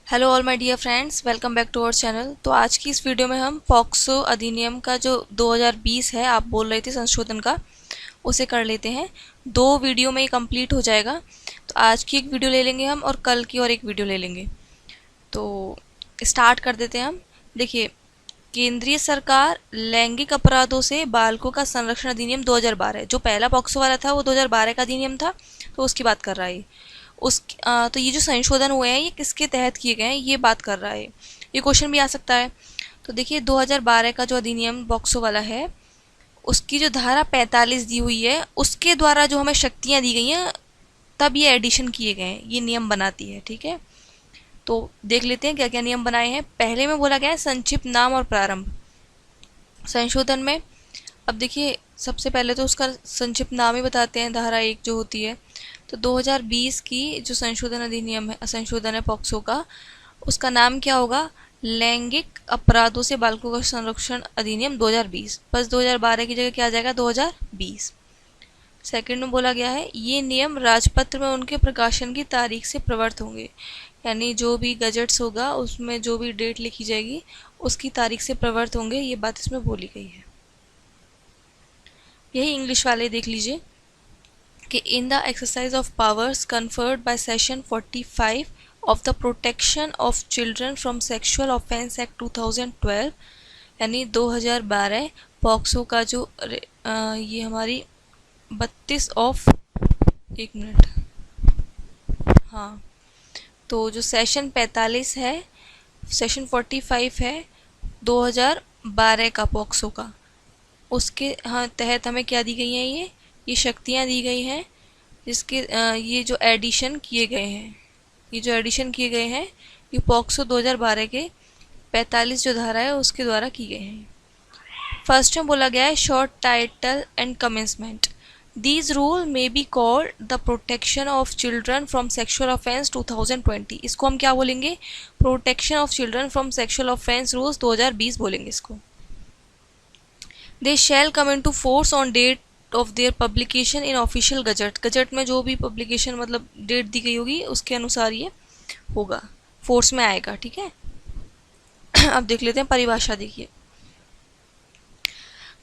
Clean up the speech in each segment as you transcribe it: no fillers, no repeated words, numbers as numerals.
Hello all my dear friends, welcome back to our channel. तो आज की इस वीडियो में हम पॉक्सो अधिनियम का जो 2020 है, आप बोल रहे थे संशोधन का, उसे कर लेते हैं। 2 वीडियो में ये कंप्लीट हो जाएगा। तो आज की एक वीडियो ले लेंगे हम और कल की और एक वीडियो ले लेंगे। तो स्टार्ट कर देते हैं हम। देखिए, केंद्रीय सरकार लैंगिक अपराधों से बालकों का संरक्षण अधिनियम 2012, जो पहला पॉक्सो वाला था वो 2012 का अधिनियम था, तो उसकी बात कर रहा है। तो ये जो संशोधन हुए हैं ये किसके तहत किए गए हैं ये बात कर रहा है। ये क्वेश्चन भी आ सकता है। तो देखिए, 2012 का जो अधिनियम पॉक्सो वाला है, उसकी जो धारा 45 दी हुई है, उसके द्वारा जो हमें शक्तियां दी गई हैं, तब ये एडिशन किए गए हैं, ये नियम बनाती है। ठीक है, तो देख लेते हैं क्या क्या नियम बनाए हैं। पहले में बोला गया है संक्षिप्त नाम और प्रारंभ। संशोधन में अब देखिए, सबसे पहले तो उसका संक्षिप्त नाम ही बताते हैं, धारा 1 जो होती है। तो 2020 की जो संशोधन अधिनियम है, संशोधन है पॉक्सो का, उसका नाम क्या होगा? लैंगिक अपराधों से बालकों का संरक्षण अधिनियम 2020। बस 2012 की जगह क्या आ जाएगा? 2020। सेकंड में बोला गया है ये नियम राजपत्र में उनके प्रकाशन की तारीख से प्रवर्त होंगे, यानी जो भी गजट्स होगा उसमें जो भी डेट लिखी जाएगी उसकी तारीख से प्रवर्त होंगे, ये बात इसमें बोली गई है। यही इंग्लिश वाले देख लीजिए कि in the exercise of powers conferred by section 45 of the protection of children from sexual offence act 2012, यानी 2012 पॉक्सो का जो ये हमारी 32 ऑफ, एक मिनट, हाँ, तो जो सेशन 45 है, सेशन 45 है 2012 का पॉक्सो का, उसके तहत हमें क्या दी गई हैं? ये शक्तियाँ दी गई हैं, जिसके ये जो एडिशन किए गए हैं, ये पॉक्सो 2012 के 45 जो धारा है उसके द्वारा की गए हैं। फर्स्ट में बोला गया है short title and commencement. These rule may be called the protection of children from sexual offence 2020। इसको हम क्या बोलेंगे? Protection of children from sexual offence rules 2020 बोलेंगे इसको। They shall come into force on date of their publication in official gazette. Gazette में जो भी publication मतलब डेट दी गई होगी उसके अनुसार ये होगा, फोर्स में आएगा। ठीक है, अब देख लेते हैं परिभाषा। देखिए,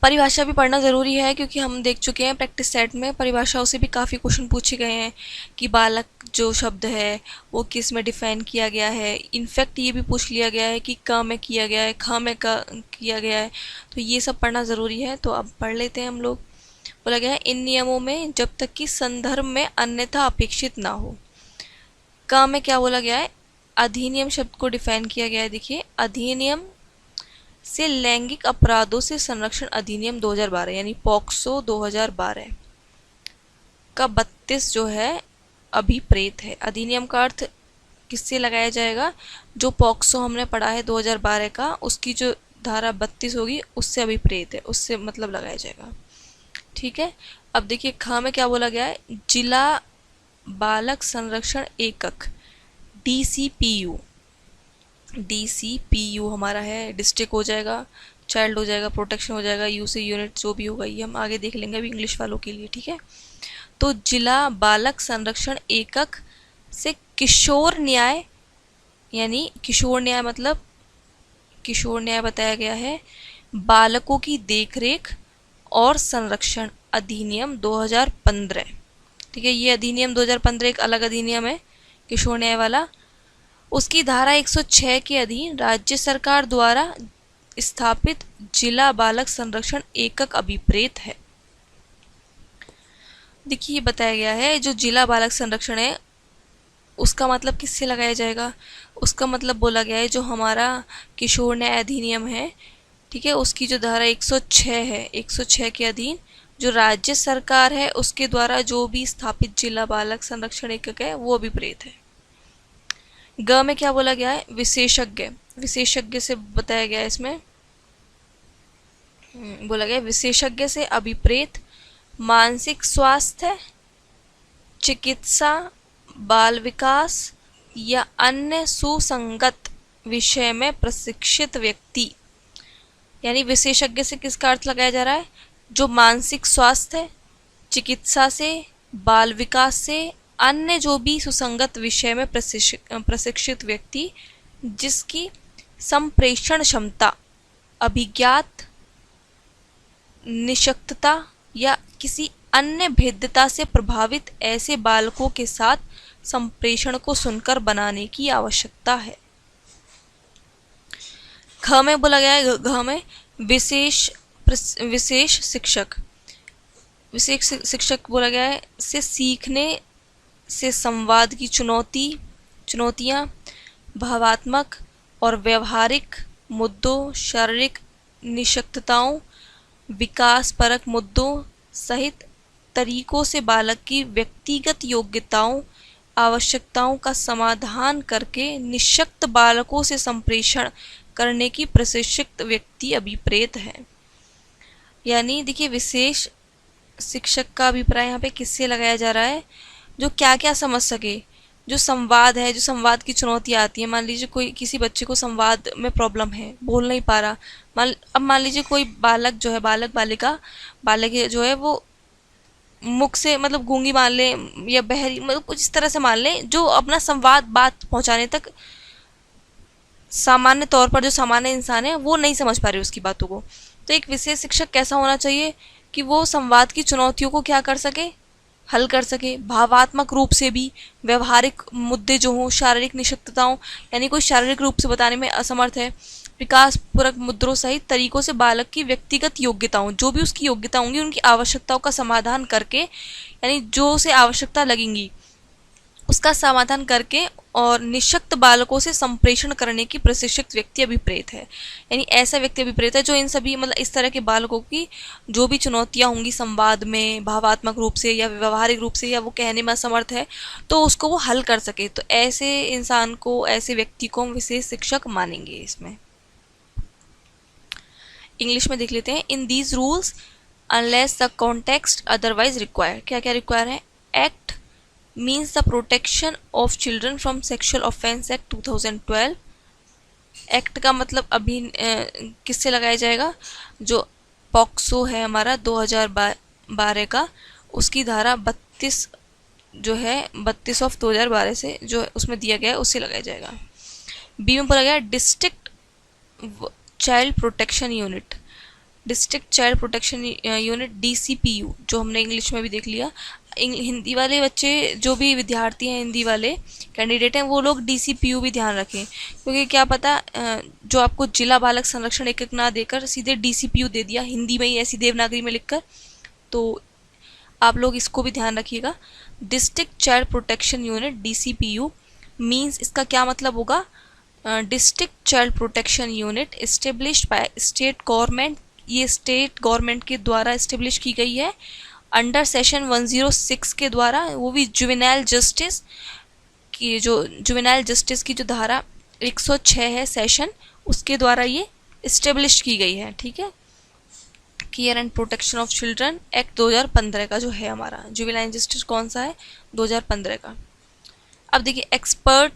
परिभाषा भी पढ़ना ज़रूरी है क्योंकि हम देख चुके हैं प्रैक्टिस सेट में परिभाषाओं से भी काफ़ी क्वेश्चन पूछे गए हैं कि बालक जो शब्द है वो किस में डिफाइन किया गया है। इनफैक्ट ये भी पूछ लिया गया है कि क में किया गया है, ख में किया गया है। तो ये सब पढ़ना ज़रूरी है, तो अब पढ़ लेते हैं हम लोग। बोला गया है इन नियमों में जब तक कि संदर्भ में अन्यथा अपेक्षित ना हो। क में क्या बोला गया है? अधिनियम शब्द को डिफाइन किया गया है। देखिए, अधिनियम से लैंगिक अपराधों से संरक्षण अधिनियम 2012, यानी पॉक्सो 2012 का 32 जो है अभिप्रेत है। अधिनियम का अर्थ किससे लगाया जाएगा? जो पॉक्सो हमने पढ़ा है 2012 का, उसकी जो धारा 32 होगी उससे अभिप्रेत है, उससे मतलब लगाया जाएगा। ठीक है, अब देखिए ख में क्या बोला गया है? जिला बालक संरक्षण एकक, DCPU। DCPU हमारा है, डिस्ट्रिक्ट हो जाएगा, चाइल्ड हो जाएगा, प्रोटेक्शन हो जाएगा, यू से यूनिट जो भी होगा ये हम आगे देख लेंगे अभी इंग्लिश वालों के लिए। ठीक है, तो जिला बालक संरक्षण एकक से किशोर न्याय, यानी किशोर न्याय मतलब किशोर न्याय बताया गया है बालकों की देखरेख और संरक्षण अधिनियम 2015। ठीक है, ये अधिनियम 2015 एक अलग अधिनियम है किशोर न्याय वाला। उसकी धारा 106 के अधीन राज्य सरकार द्वारा स्थापित जिला बालक संरक्षण एकक अभिप्रेत है। देखिए, बताया गया है जो जिला बालक संरक्षण है उसका मतलब किससे लगाया जाएगा? उसका मतलब बोला गया है जो हमारा किशोर न्याय अधिनियम है, ठीक है, उसकी जो धारा 106 है, 106 के अधीन जो राज्य सरकार है उसके द्वारा जो भी स्थापित जिला बालक संरक्षण एकक है वो अभिप्रेत है। ग में क्या बोला गया है? विशेषज्ञ। विशेषज्ञ से बताया गया है इसमें, बोला गया विशेषज्ञ से अभिप्रेत मानसिक स्वास्थ्य, चिकित्सा, बाल विकास या अन्य सुसंगत विषय में प्रशिक्षित व्यक्ति। यानी विशेषज्ञ से किसका अर्थ लगाया जा रहा है? जो मानसिक स्वास्थ्य, चिकित्सा से, बाल विकास से, अन्य जो भी सुसंगत विषय में प्रशिक्षित व्यक्ति जिसकी संप्रेषण क्षमता अभिज्ञात निशक्तता या किसी अन्य भेद्यता से प्रभावित ऐसे बालकों के साथ संप्रेषण को सुनकर बनाने की आवश्यकता है। घ में बोला गया है, घ में विशेष शिक्षक बोला गया है से सीखने से संवाद की चुनौतियाँ भावात्मक और व्यवहारिक मुद्दों, शारीरिक निशक्तताओं, विकासपरक मुद्दों सहित तरीकों से बालक की व्यक्तिगत योग्यताओं, आवश्यकताओं का समाधान करके निशक्त बालकों से संप्रेषण करने की प्रशिक्षित व्यक्ति अभिप्रेत है। यानी देखिए, विशेष शिक्षक का अभिप्राय यहाँ पे किससे लगाया जा रहा है? जो क्या क्या समझ सके, जो संवाद है, जो संवाद की चुनौतियाँ आती है। मान लीजिए कोई किसी बच्चे को संवाद में प्रॉब्लम है, बोल नहीं पा रहा। अब मान लीजिए कोई बालक जो है, बालक जो है वो मुख से मतलब गूंगी मान ले या बहरी, मतलब कुछ इस तरह से मान ले, जो अपना संवाद बात पहुंचाने तक सामान्य तौर पर जो सामान्य इंसान है वो नहीं समझ पा रहे उसकी बातों को। तो एक विशेष शिक्षक कैसा होना चाहिए कि वो संवाद की चुनौतियों को क्या कर सके, हल कर सके। भावात्मक रूप से भी, व्यवहारिक मुद्दे जो हों, शारीरिक निशक्तताओं यानी कोई शारीरिक रूप से बताने में असमर्थ है, विकासपूरक मुद्दों सहित तरीकों से बालक की व्यक्तिगत योग्यताओं, जो भी उसकी योग्यता होंगी, उनकी आवश्यकताओं का समाधान करके, यानी जो उसे आवश्यकता लगेंगी उसका समाधान करके और निशक्त बालकों से संप्रेषण करने की प्रशिक्षित व्यक्ति अभिप्रेत है। यानी ऐसा व्यक्ति अभिप्रेत है जो इन सभी मतलब इस तरह के बालकों की जो भी चुनौतियां होंगी संवाद में, भावात्मक रूप से या व्यवहारिक रूप से, या वो कहने में असमर्थ है, तो उसको वो हल कर सके। तो ऐसे इंसान को, ऐसे व्यक्ति को हम विशेष शिक्षक मानेंगे। इसमें इंग्लिश में देख लेते हैं। In these rules unless the context otherwise require. क्या क्या रिक्वायर है? Act means the protection of children from sexual offense act 2012। Act का मतलब अभी किससे लगाया जाएगा? जो पॉक्सो है हमारा 2012 का, उसकी धारा 32 जो है 32/2012 से जो उसमें दिया गया है उससे लगाया जाएगा। बी में बोला गया district child protection unit. District child protection unit DCPU, जो हमने इंग्लिश में भी देख लिया। हिंदी वाले बच्चे जो भी विद्यार्थी हैं, हिंदी वाले कैंडिडेट हैं, वो लोग DCPU भी ध्यान रखें, क्योंकि क्या पता जो आपको जिला बालक संरक्षण एक ना देकर सीधे DCPU दे दिया हिंदी में ही ऐसी देवनागरी में लिखकर, तो आप लोग इसको भी ध्यान रखिएगा। District child protection unit DCPU means, इसका क्या मतलब होगा? District child protection unit established by state government. ये स्टेट गवर्नमेंट के द्वारा एस्टेब्लिश की गई है अंडर सेशन 106 के द्वारा, वो भी जुवेनाइल जस्टिस की, जो जुवेनाइल जस्टिस की जो धारा 106 है सेशन, उसके द्वारा ये इस्टेब्लिश की गई है। ठीक है, care and protection of children act 2015 का जो है हमारा। जुवेनाइल जस्टिस कौन सा है? 2015 का। अब देखिए, एक्सपर्ट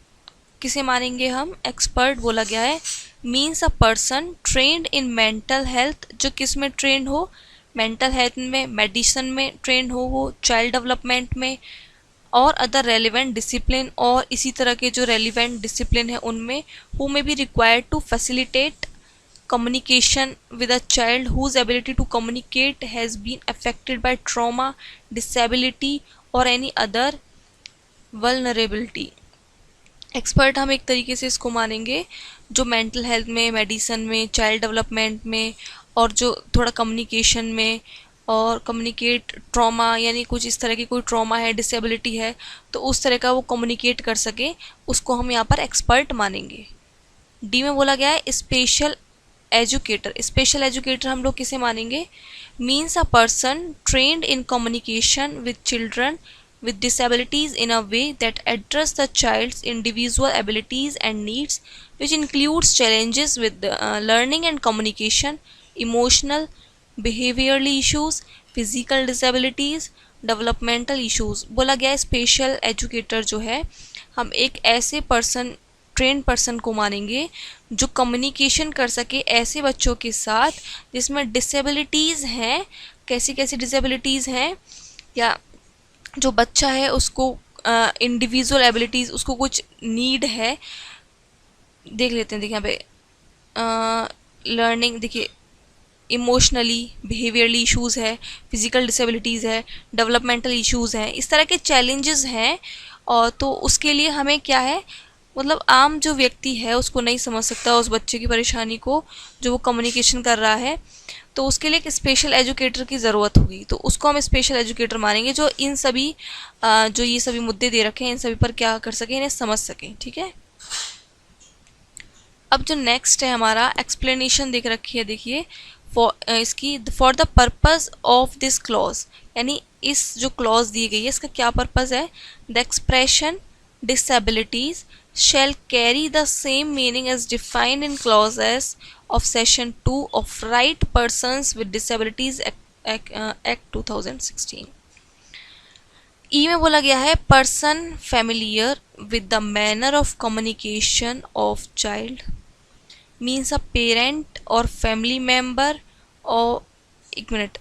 किसे मानेंगे हम? एक्सपर्ट बोला गया है means a person trend in mental health, जो किस में ट्रेंड हो? मेंटल हेल्थ में, मेडिसिन में ट्रेंड हो, वो चाइल्ड डेवलपमेंट में और अदर रेलिवेंट डिसिप्लिन, और इसी तरह के जो रेलिवेंट डिसिप्लिन है उनमें, who may be required to facilitate communication with a child whose ability to communicate has been affected by trauma, disability or any other vulnerability। Expert हम एक तरीके से इसको मानेंगे जो मेंटल हेल्थ में, मेडिसिन में, चाइल्ड डेवलपमेंट में और जो थोड़ा कम्युनिकेशन में और कम्युनिकेट ट्रॉमा, यानी कुछ इस तरह की कोई ट्रॉमा है, डिसेबिलिटी है, तो उस तरह का वो कम्युनिकेट कर सके, उसको हम यहाँ पर एक्सपर्ट मानेंगे। डी में बोला गया है स्पेशल एजुकेटर। स्पेशल एजुकेटर हम लोग किसे मानेंगे? Means a person trend in communication with children with disabilities in a way that address the child's individual abilities and needs, which includes challenges with learning and communication, emotional, behavioral issues, physical disabilities, developmental issues। बोला गया है special educator जो है, हम एक ऐसे person, train person को मानेंगे जो कम्युनिकेशन कर सके ऐसे बच्चों के साथ जिसमें डिसेबिलिटीज़ हैं। कैसी कैसी डिसेबिलिटीज़ हैं? या जो बच्चा है उसको इंडिविजुअल एबिलिटीज़, उसको कुछ नीड है, देख लेते हैं। देखिए यहाँ पे लर्निंग, देखिए इमोशनली बिहेवियरली इश्यूज़ है, फिजिकल डिसेबिलिटीज़ है, डेवलपमेंटल इश्यूज़ हैं, इस तरह के चैलेंजेस हैं। और तो उसके लिए हमें क्या है, मतलब आम जो व्यक्ति है उसको नहीं समझ सकता उस बच्चे की परेशानी को जो वो कम्युनिकेशन कर रहा है, तो उसके लिए एक स्पेशल एजुकेटर की ज़रूरत होगी। तो उसको हम स्पेशल एजुकेटर मानेंगे जो इन सभी जो ये सभी मुद्दे दे रखे हैं इन सभी पर क्या कर सके, इन्हें समझ सकें। ठीक है, अब जो नेक्स्ट है हमारा एक्सप्लेनेशन देख रखी है, देखिए इसकी for the purpose of this clause, यानी इस जो क्लॉज दी गई है इसका क्या पर्पज है। The expression disabilities shall carry the same meaning as defined in clause S of section 2 of Right Persons with Disabilities Act 2016। ई में बोला गया है person familiar with the manner of communication of child means a parent और family member. और एक minute,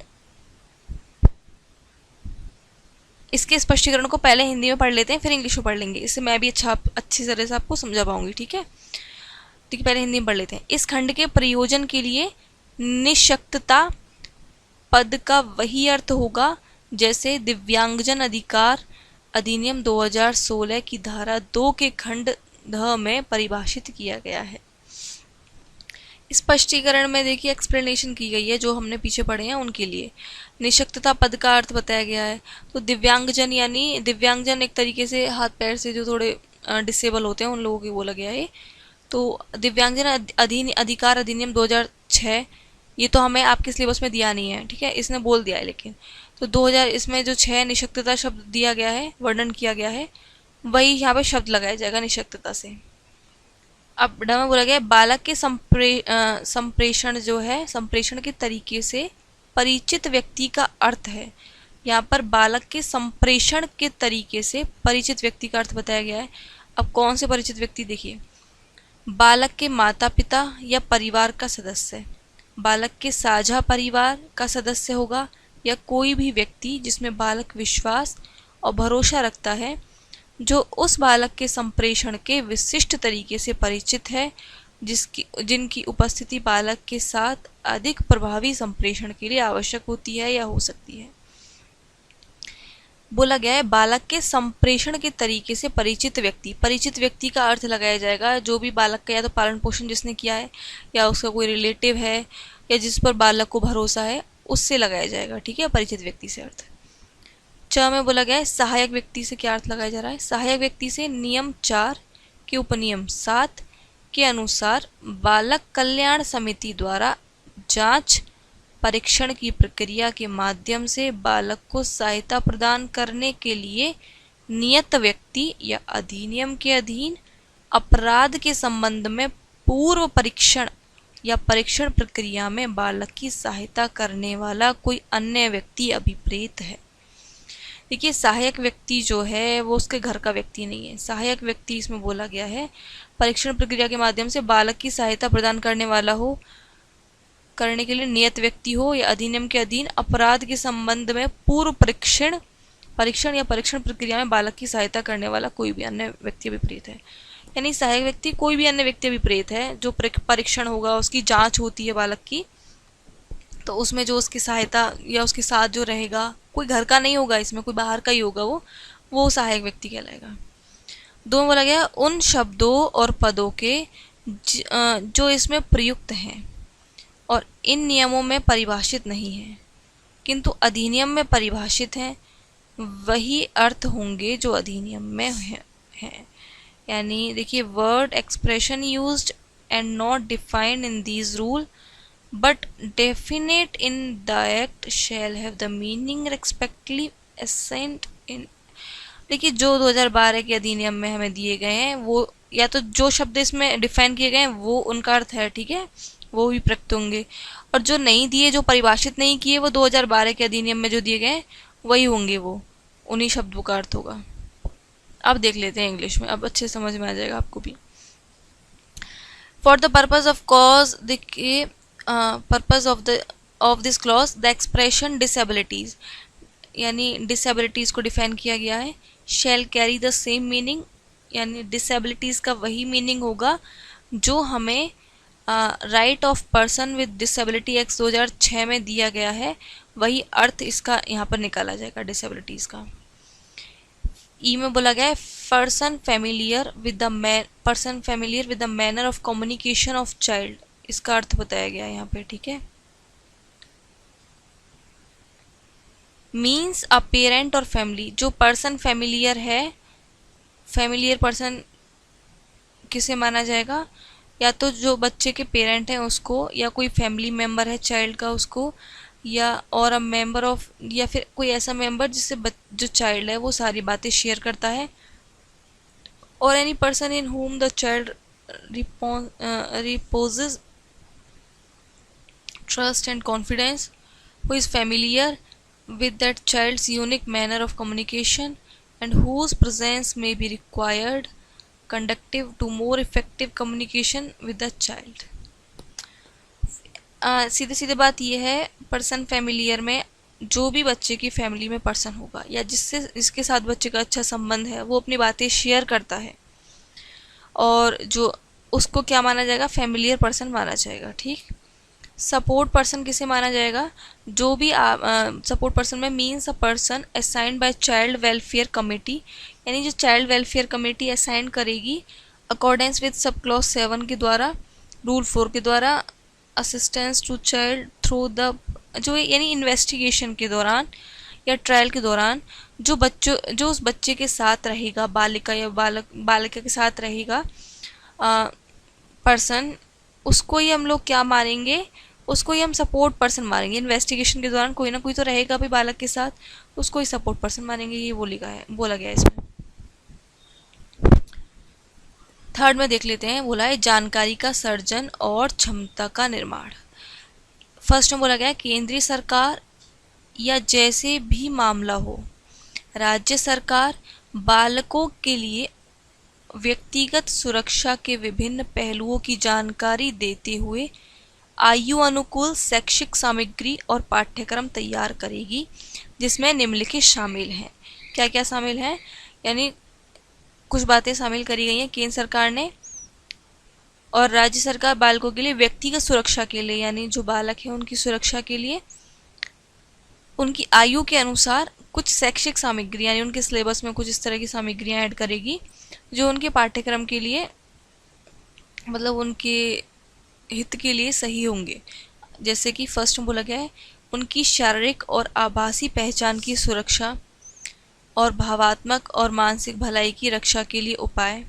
इसके स्पष्टीकरण को पहले हिंदी में पढ़ लेते हैं फिर इंग्लिश में पढ़ लेंगे, इससे मैं भी अच्छी तरह से आपको समझा पाऊंगी। ठीक है, ठीक है, पहले हिंदी में पढ़ लेते हैं। इस खंड के प्रयोजन के लिए निशक्तता पद का वही अर्थ होगा जैसे दिव्यांगजन अधिकार अधिनियम 2016 की धारा 2 के खंड ध में परिभाषित किया गया है। स्पष्टीकरण में देखिए एक्सप्लेनेशन की गई है जो हमने पीछे पढ़े हैं उनके लिए। निशक्तता पद का अर्थ बताया गया है, तो दिव्यांगजन यानी दिव्यांगजन एक तरीके से हाथ पैर से जो थोड़े डिसेबल होते हैं उन लोगों की बोला गया है। तो दिव्यांगजन अधिकार अधिनियम 2006, ये तो हमें आपके सिलेबस में दिया नहीं है, ठीक है, इसने बोल दिया है, लेकिन तो 2000 इसमें जो 6 निशक्तता शब्द दिया गया है, वर्णन किया गया है, वही यहाँ पे शब्द लगाया जाएगा निशक्तता से। अब ड में बोला गया बालक के संप्रेषण जो है, संप्रेषण के तरीके से परिचित व्यक्ति का अर्थ है। यहाँ पर बालक के संप्रेषण के तरीके से परिचित व्यक्ति का अर्थ बताया गया है। अब कौन से परिचित व्यक्ति, देखिए बालक के माता पिता या परिवार का सदस्य, बालक के साझा परिवार का सदस्य होगा, या कोई भी व्यक्ति जिसमें बालक विश्वास और भरोसा रखता है, जो उस बालक के संप्रेषण के विशिष्ट तरीके से परिचित है, जिनकी उपस्थिति बालक के साथ अधिक प्रभावी संप्रेषण के लिए आवश्यक होती है या हो सकती है। बोला गया है बालक के संप्रेषण के तरीके से परिचित व्यक्ति, परिचित व्यक्ति का अर्थ लगाया जाएगा जो भी बालक का या तो पालन पोषण जिसने किया है या उसका कोई रिलेटिव है या जिस पर बालक को भरोसा है, उससे लगाया जाएगा। ठीक है, परिचित व्यक्ति से अर्थ। च में बोला गया है सहायक व्यक्ति से क्या अर्थ लगाया जा रहा है। सहायक व्यक्ति से नियम 4 के उपनियम 7 के अनुसार बालक कल्याण समिति द्वारा जांच परीक्षण की प्रक्रिया के माध्यम से बालक को सहायता प्रदान करने के लिए नियत व्यक्ति या अधिनियम के अधीन अपराध के संबंध में पूर्व परीक्षण या परीक्षण प्रक्रिया में बालक की सहायता करने वाला कोई अन्य व्यक्ति अभिप्रेत है। देखिए सहायक व्यक्ति जो है वो उसके घर का व्यक्ति नहीं है। सहायक व्यक्ति इसमें बोला गया है परीक्षण प्रक्रिया के माध्यम से बालक की सहायता प्रदान करने वाला हो, करने के लिए नियत व्यक्ति हो, या अधिनियम के अधीन अपराध के संबंध में पूर्व परीक्षण या परीक्षण प्रक्रिया में बालक की सहायता करने वाला कोई भी अन्य व्यक्ति अभिप्रेत है। यानी सहायक व्यक्ति कोई भी अन्य व्यक्ति अभिप्रेत है, जो परीक्षण होगा, उसकी जांच होती है बालक की, तो उसमें जो उसकी सहायता या उसके साथ जो रहेगा, कोई घर का नहीं होगा, इसमें कोई बाहर का ही होगा, वो सहायक व्यक्ति कहलाएगा। 2 में बोला गया उन शब्दों और पदों के जो इसमें प्रयुक्त हैं और इन नियमों में परिभाषित नहीं है किंतु अधिनियम में परिभाषित हैं, वही अर्थ होंगे जो अधिनियम में हैं। यानी देखिए word expression used and not defined in these rule but definite in the act shall have the meaning respectively assigned in. देखिए जो 2012 के अधिनियम में हमें दिए गए हैं वो या तो जो शब्द इसमें डिफाइन किए गए हैं वो उनका अर्थ है, ठीक है, वो भी प्रयुक्त होंगे, और जो नहीं दिए, जो परिभाषित नहीं किए, वो 2012 के अधिनियम में जो दिए गए वही होंगे, वो उन्हीं शब्दों का अर्थ होगा। अब देख लेते हैं इंग्लिश में, अब अच्छे समझ में आ जाएगा आपको भी। For the purpose of clause, देखिए purpose of this clause the expression disabilities, यानी डिसेबिलिटीज को डिफाइन किया गया है। Shall carry the same meaning, यानी डिसेबिलिटीज का वही मीनिंग होगा जो हमें right of person with disability act 2006 में दिया गया है, वही अर्थ इसका यहाँ पर निकाला जाएगा डिसेबिलिटीज़ का। ई में बोला गया है person familiar with the manner of communication of child, इसका अर्थ बताया गया है यहाँ पे, ठीक है। मीन्स अ पेरेंट और फैमिली, जो पर्सन फेमिलियर है, फेमिलियर पर्सन किसे माना जाएगा, या तो जो बच्चे के पेरेंट हैं उसको, या कोई फैमिली मेम्बर है चाइल्ड का उसको, या और अ मेंबर ऑफ, या फिर कोई ऐसा मेंबर जिससे जो चाइल्ड है वो सारी बातें शेयर करता है, और any person in home the child repossess trust and confidence, who is familiar with that child's unique manner of communication and whose presence may be required conducive to more effective communication with the child। सीधे सीधे बात यह है, person familiar में जो भी बच्चे की फैमिली में पर्सन होगा या जिसके साथ बच्चे का अच्छा संबंध है वो अपनी बातें शेयर करता है, और जो उसको क्या माना जाएगा, फेमिलियर पर्सन माना जाएगा, ठीक। सपोर्ट पर्सन किसे माना जाएगा, जो भी सपोर्ट पर्सन में means a person assigned by child welfare committee, यानी जो चाइल्ड वेलफेयर कमेटी असाइन करेगी अकॉर्डेंस विद सब क्लॉज 7 के द्वारा, रूल 4 के द्वारा, assistance to child through the, जो यानी इन्वेस्टिगेशन के दौरान या ट्रायल के दौरान जो उस बच्चे के साथ रहेगा, बालिका या बालिका के साथ रहेगा पर्सन, उसको ही हम लोग क्या मानेंगे, उसको ही हम सपोर्ट पर्सन मानेंगे। इन्वेस्टिगेशन के दौरान कोई ना कोई तो रहेगा भी बालक के साथ, उसको ही सपोर्ट पर्सन मानेंगे, ये बोला गया है इसमें। थर्ड में देख लेते हैं, बोला है जानकारी का सर्जन और क्षमता का निर्माण। फर्स्ट में बोला गया है केंद्रीय सरकार या जैसे भी मामला हो, राज्य सरकार बालकों के लिए व्यक्तिगत सुरक्षा के विभिन्न पहलुओं की जानकारी देते हुए आयु अनुकूल शैक्षिक सामग्री और पाठ्यक्रम तैयार करेगी, जिसमें निम्नलिखित शामिल हैं। क्या क्या शामिल हैं, यानी कुछ बातें शामिल करी गई हैं केंद्र सरकार ने और राज्य सरकार बालकों के लिए व्यक्तिगत सुरक्षा के लिए, यानी जो बालक हैं उनकी सुरक्षा के लिए उनकी आयु के अनुसार कुछ शैक्षिक सामग्री, यानी उनके सिलेबस में कुछ इस तरह की सामग्रियाँ ऐड करेगी जो उनके पाठ्यक्रम के लिए, मतलब उनके हित के लिए सही होंगे। जैसे कि फर्स्ट में बोला गया है उनकी शारीरिक और आभासी पहचान की सुरक्षा और भावात्मक और मानसिक भलाई की रक्षा के लिए उपाय।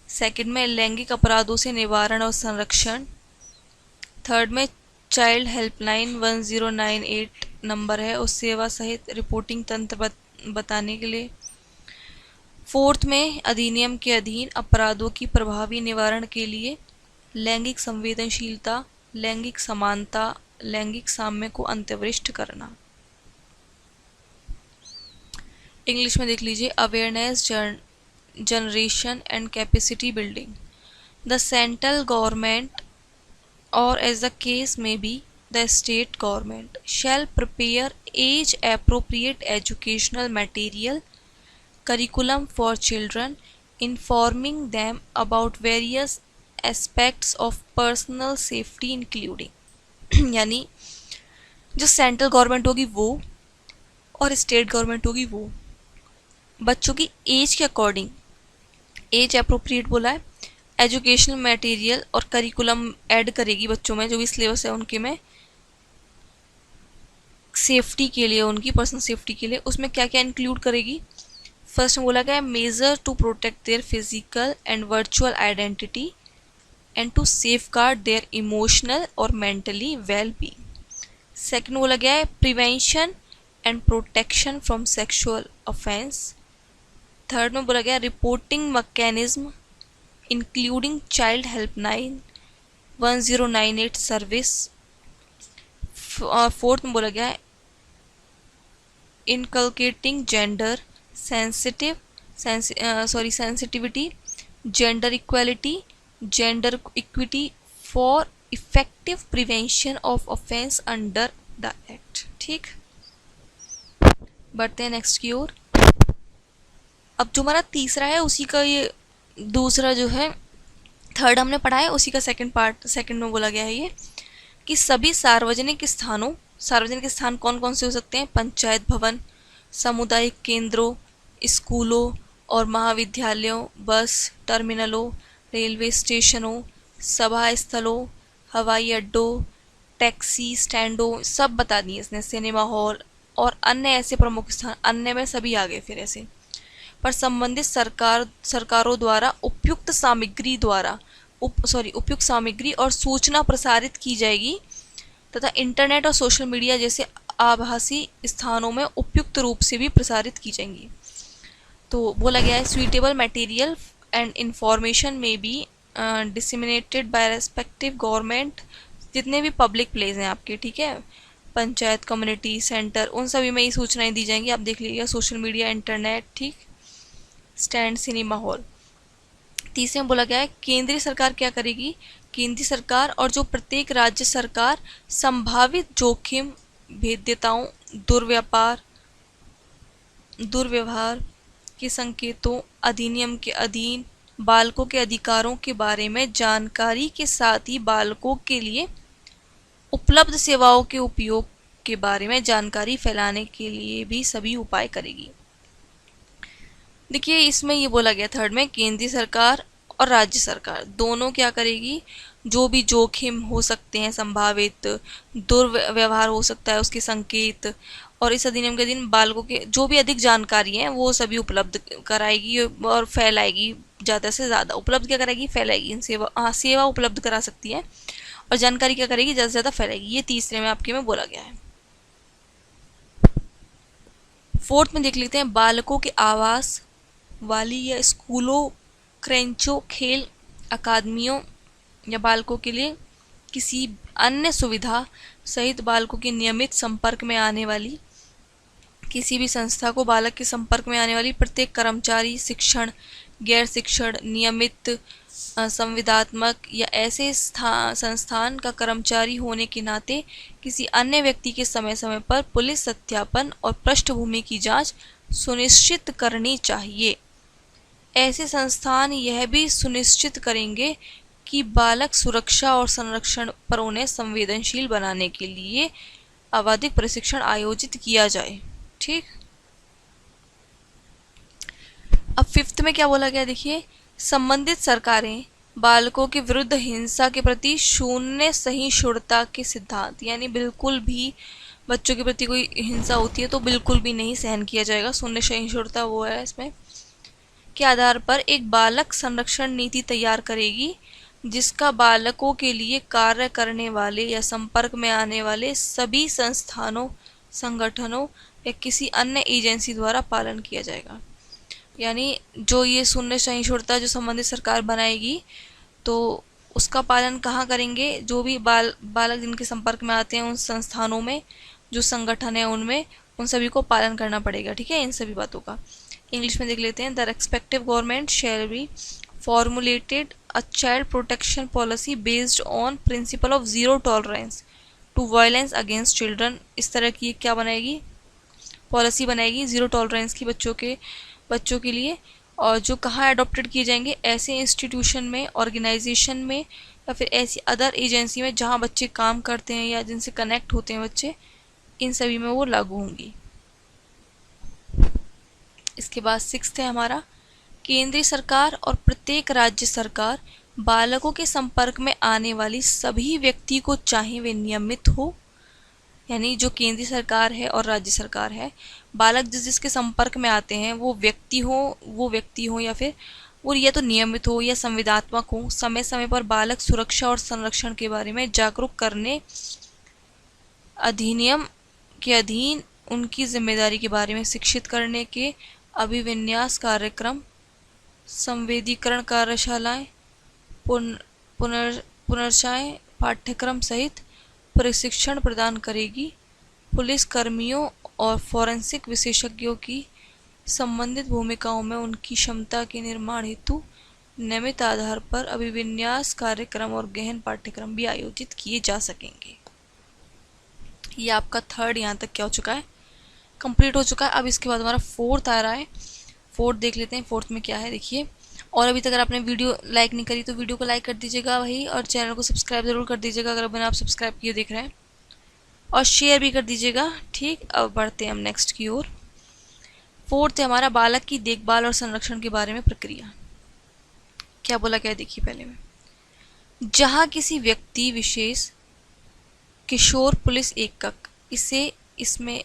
सेकंड में लैंगिक अपराधों से निवारण और संरक्षण। थर्ड में चाइल्ड हेल्पलाइन 1098 नंबर है, उस सेवा सहित रिपोर्टिंग तंत्र बताने के लिए। फोर्थ में अधिनियम के अधीन अपराधों की प्रभावी निवारण के लिए लैंगिक संवेदनशीलता, लैंगिक समानता, लैंगिक साम्य को अंत्यवरिष्ठ करना। इंग्लिश में देख लीजिए, awareness generation and capacity building. The central government और as the case may be the state government shall prepare as appropriate educational material curriculum for children, informing them about various aspects of personal safety including यानी जो central government होगी वो और state government होगी वो बच्चों की एज के अकॉर्डिंग, एज अप्रोप्रिएट बोला है, एजुकेशनल मटेरियल और करिकुलम ऐड करेगी बच्चों में, जो भी सिलेबस है उनके में सेफ्टी के लिए, उनकी पर्सनल सेफ्टी के लिए उसमें क्या क्या इंक्लूड करेगी। फर्स्ट में बोला गया measure to protect their physical and virtual identity and to safeguard their emotional और मेंटली वेल बीइंग। सेकंड बोला गया है prevention and protection from sexual offence. Third में बोला गया reporting mechanism including child helpline 1098 service. Fourth में बोला गया है inculcating gender sensitivity, gender equality, gender equity for effective prevention of offense under the act। ठीक, बढ़ते हैं नेक्स्ट की ओर। अब जो हमारा तीसरा है उसी का ये दूसरा जो है थर्ड हमने पढ़ा है, उसी का सेकंड पार्ट सेकंड में बोला गया है ये कि सभी सार्वजनिक स्थान कौन कौन से हो सकते हैं? पंचायत भवन, सामुदायिक केंद्रों, स्कूलों और महाविद्यालयों, बस टर्मिनलों, रेलवे स्टेशनों, सभा स्थलों, हवाई अड्डों, टैक्सी स्टैंडों, सब बता दिए इसने, सिनेमा हॉल और अन्य ऐसे प्रमुख स्थान। अन्य में सभी आ गए फिर ऐसे पर संबंधित सरकारों द्वारा उपयुक्त सामग्री और सूचना प्रसारित की जाएगी तथा इंटरनेट और सोशल मीडिया जैसे आभासी स्थानों में उपयुक्त रूप से भी प्रसारित की जाएंगी। तो बोला गया है सुइटेबल मटेरियल एंड इंफॉर्मेशन में बी डिसिमिनेटेड बाय रेस्पेक्टिव गवर्नमेंट, जितने भी पब्लिक प्लेस हैं आपके, ठीक है, पंचायत, कम्युनिटी सेंटर, उन सभी में ये सूचनाएं दी जाएंगी। आप देख लीजिएगा, सोशल मीडिया, इंटरनेट, ठीक, स्टैंड, सिनेमा हॉल। तीसरे में बोला गया है केंद्रीय सरकार क्या करेगी? केंद्रीय सरकार और जो प्रत्येक राज्य सरकार संभावित जोखिम, भेद्यताओं, दुर्व्यवहार के संकेतों, अधिनियम के अधीन बालकों के अधिकारों के बारे में जानकारी के साथ ही बालकों के लिए उपलब्ध सेवाओं के उपयोग के बारे में जानकारी फैलाने के लिए भी सभी उपाय करेगी। देखिए इसमें ये बोला गया थर्ड में, केंद्रीय सरकार और राज्य सरकार दोनों क्या करेगी? जो भी जोखिम हो सकते हैं, संभावित दुर्व्यवहार हो सकता है, उसके संकेत, और इस अधिनियम के अधीन बालकों के जो भी अधिक जानकारी है वो सभी उपलब्ध कराएगी और फैलाएगी, ज़्यादा से ज़्यादा उपलब्ध क्या कराएगी? फैलाएगी। इन सेवा उपलब्ध करा सकती है और जानकारी क्या करेगी? ज़्यादा से ज़्यादा फैलाएगी। ये तीसरे में आपके में बोला गया है। फोर्थ में देख लेते हैं, बालकों के आवास वाली या स्कूलों, क्रेंचों, खेल अकादमियों या बालकों के लिए किसी अन्य सुविधा सहित बालकों के नियमित संपर्क में आने वाली किसी भी संस्था को बालक के संपर्क में आने वाली प्रत्येक कर्मचारी शिक्षण, गैर शिक्षण, नियमित, संविदात्मक या ऐसे संस्थान का कर्मचारी होने के नाते किसी अन्य व्यक्ति के समय समय पर पुलिस सत्यापन और पृष्ठभूमि की जांच सुनिश्चित करनी चाहिए। ऐसे संस्थान यह भी सुनिश्चित करेंगे कि बालक सुरक्षा और संरक्षण पर उन्हें संवेदनशील बनाने के लिए आवधिक प्रशिक्षण आयोजित किया जाए। ठीक, अब फिफ्थ में क्या बोला गया? देखिए, संबंधित सरकारें बालकों के विरुद्ध हिंसा के प्रति शून्य सहिष्णुता के सिद्धांत, यानी बिल्कुल भी बच्चों के प्रति कोई हिंसा होती है तो बिल्कुल भी नहीं सहन किया जाएगा, शून्य सहिष्णुता वो है इसमें, के आधार पर एक बालक संरक्षण नीति तैयार करेगी जिसका बालकों के लिए कार्य करने वाले या संपर्क में आने वाले सभी संस्थानों, संगठनों या किसी अन्य एजेंसी द्वारा पालन किया जाएगा। यानी जो ये शून्य सहिष्णुता जो संबंधित सरकार बनाएगी तो उसका पालन कहाँ करेंगे? जो भी बालक जिनके संपर्क में आते हैं उन संस्थानों में, जो संगठन है उनमें, उन सभी को पालन करना पड़ेगा। ठीक है, इन सभी बातों का इंग्लिश में देख लेते हैं। The respective government shall be formulated a child protection policy based on principle of zero tolerance to violence against children. इस तरह की क्या बनाएगी? पॉलिसी बनाएगी जीरो टॉलरेंस की बच्चों के लिए, और जो कहाँ अडॉप्टेड किए जाएंगे? ऐसे इंस्टीट्यूशन में, ऑर्गेनाइजेशन में या फिर ऐसी अदर एजेंसी में जहाँ बच्चे काम करते हैं या जिनसे कनेक्ट होते हैं बच्चे, इन सभी में वो लागू होंगी। इसके बाद सिक्स्थ है हमारा, केंद्रीय सरकार और प्रत्येक राज्य सरकार बालकों के संपर्क में आने वाली सभी व्यक्ति को, चाहे वे नियमित हो, यानी जो केंद्रीय सरकार है और राज्य सरकार है, बालक जिसके संपर्क में आते हैं वो व्यक्ति हो या फिर वो या तो नियमित हो या संविदात्मक हो, समय समय पर बालक सुरक्षा और संरक्षण के बारे में जागरूक करने, अधिनियम के अधीन उनकी जिम्मेदारी के बारे में शिक्षित करने के अभिविन्यास कार्यक्रम, संवेदीकरण कार्यशालाएं, पुनर्चाएँ पाठ्यक्रम सहित प्रशिक्षण प्रदान करेगी। पुलिस कर्मियों और फॉरेंसिक विशेषज्ञों की संबंधित भूमिकाओं में उनकी क्षमता के निर्माण हेतु नियमित आधार पर अभिविन्यास कार्यक्रम और गहन पाठ्यक्रम भी आयोजित किए जा सकेंगे। ये आपका थर्ड यहाँ तक क्या हो चुका है? कंप्लीट हो चुका है। अब इसके बाद हमारा फोर्थ आ रहा है। फोर्थ देख लेते हैं, फोर्थ में क्या है देखिए। और अभी तक अगर आपने वीडियो लाइक नहीं करी तो वीडियो को लाइक कर दीजिएगा वही, और चैनल को सब्सक्राइब ज़रूर कर दीजिएगा अगर बिना आप सब्सक्राइब किए देख रहे हैं, और शेयर भी कर दीजिएगा। ठीक, अब बढ़ते हैं हम नेक्स्ट की ओर। फोर्थ है हमारा बालक की देखभाल और संरक्षण के बारे में प्रक्रिया। क्या बोला क्या है देखिए पहले में। जहाँ किसी व्यक्ति विशेष किशोर पुलिस एकक, इसे इसमें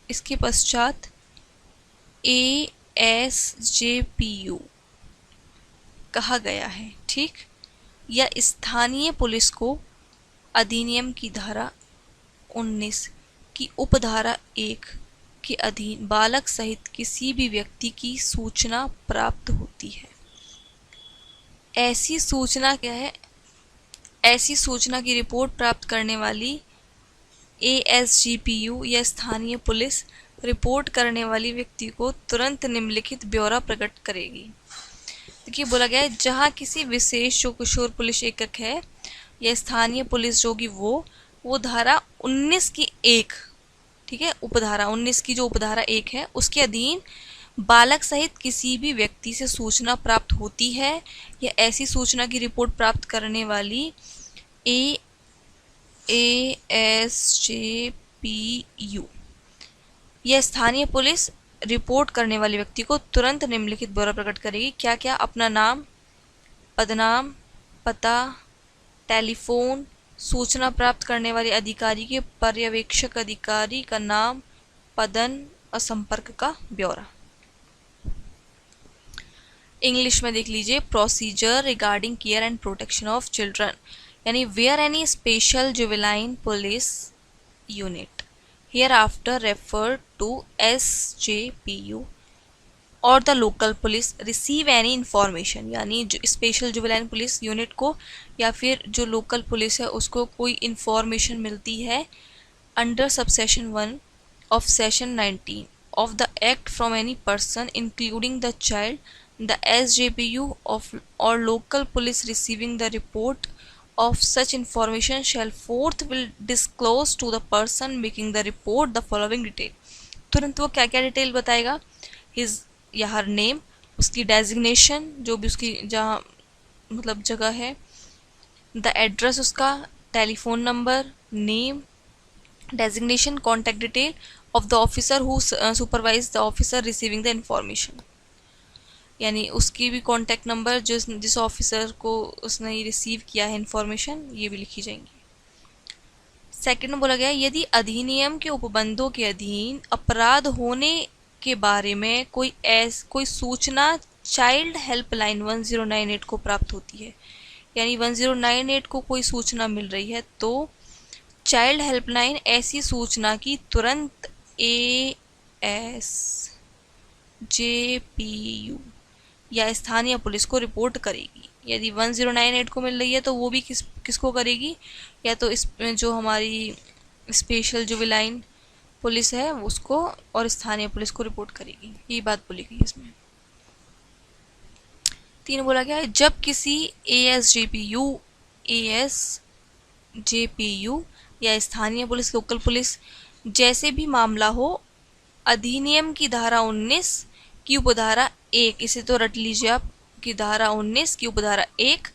इसके पश्चात ASJPU कहा गया है, ठीक, या स्थानीय पुलिस को अधिनियम की धारा 19 की उपधारा 1 के अधीन बालक सहित किसी भी व्यक्ति की सूचना प्राप्त होती है। ऐसी सूचना क्या है? ऐसी सूचना की रिपोर्ट प्राप्त करने वाली ASGPU या स्थानीय पुलिस रिपोर्ट करने वाली व्यक्ति को तुरंत निम्नलिखित ब्यौरा प्रकट करेगी। देखिए बोला गया है जहाँ किसी विशेष जो किशोर पुलिस एकक है या स्थानीय पुलिस जो कि वो धारा 19 की 1, ठीक है, उपधारा 19 की जो उपधारा 1 है उसके अधीन बालक सहित किसी भी व्यक्ति से सूचना प्राप्त होती है, या ऐसी सूचना की रिपोर्ट प्राप्त करने वाली ASJPU यह स्थानीय पुलिस रिपोर्ट करने वाले व्यक्ति को तुरंत निम्नलिखित ब्यौरा प्रकट करेगी। क्या क्या? अपना नाम, पदनाम, पता, टेलीफोन, सूचना प्राप्त करने वाले अधिकारी के पर्यवेक्षक अधिकारी का नाम, पदन और संपर्क का ब्यौरा। इंग्लिश में देख लीजिए, procedure regarding care and protection of children, यानी where any special juvenile police unit hereafter referred to SJPU or the local police receive any information, यानी जो स्पेशल जुवेनाइल पुलिस यूनिट को या फिर जो लोकल पुलिस है उसको कोई इंफॉर्मेशन मिलती है under subsection 1 of session 19 of the act from any person including the child, the SJPU of or local police receiving the report of such information shall forth will disclose to the person making the report the following detail। तुरंत वो क्या क्या detail बताएगा? his या her name, उसकी designation जो भी उसकी जहाँ मतलब जगह है, द एड्रेस उसका, telephone number, name, designation, contact detail of the officer who supervise the officer receiving the information, यानी उसकी भी कॉन्टैक्ट नंबर जिस ऑफिसर को उसने रिसीव किया है इंफॉर्मेशन, ये भी लिखी जाएंगी। सेकंड में बोला गया यदि अधिनियम के उपबंधों के अधीन अपराध होने के बारे में कोई सूचना चाइल्ड हेल्पलाइन 1098 को प्राप्त होती है, यानी 1098 को कोई सूचना मिल रही है तो चाइल्ड हेल्पलाइन ऐसी सूचना की तुरंत ASJPU या स्थानीय पुलिस को रिपोर्ट करेगी। यदि 1098 को मिल रही है तो वो भी किसको करेगी? या तो इस जो हमारी स्पेशल जुवेनाइल पुलिस है उसको और स्थानीय पुलिस को रिपोर्ट करेगी। ये बात बोली गई इसमें। 3 बोला गया है जब किसी ASJPU या स्थानीय पुलिस, लोकल पुलिस जैसे भी मामला हो, अधिनियम की धारा 19 की उपधारा 1, इसे तो रट लीजिए आप, की धारा 19 की उपधारा 1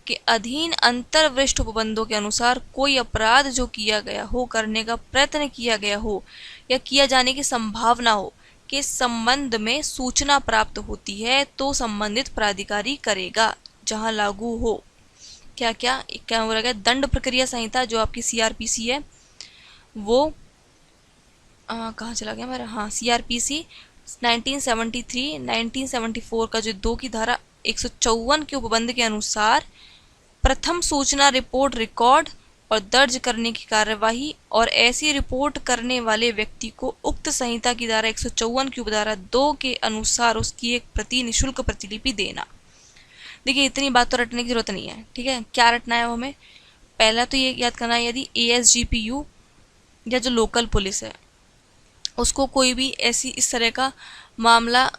के अधीन अंतर्वृष्ट उपबंधों के अनुसार कोई अपराध जो किया गया हो, करने का प्रयत्न किया गया हो या किया जाने की संभावना हो के संबंध में सूचना प्राप्त होती है तो संबंधित प्राधिकारी करेगा जहां लागू हो। क्या क्या क्या बोला गया? दंड प्रक्रिया संहिता जो आपकी CRPC है वो कहाँ चला गया मेरा? हाँ, CRPC 1973 1974 का जो 2 की धारा 154 के उपबंध के अनुसार प्रथम सूचना रिपोर्ट रिकॉर्ड और दर्ज करने की कार्यवाही और ऐसी रिपोर्ट करने वाले व्यक्ति को उक्त संहिता की धारा 154 की उपधारा 2 के अनुसार उसकी एक प्रति निःशुल्क प्रतिलिपि देना। देखिए इतनी बात तो रटने की जरूरत नहीं है, ठीक है। क्या रटना है हमें? पहला तो ये याद करना है यदि ASGPU या जो लोकल पुलिस है उसको कोई भी ऐसी इस तरह का मामला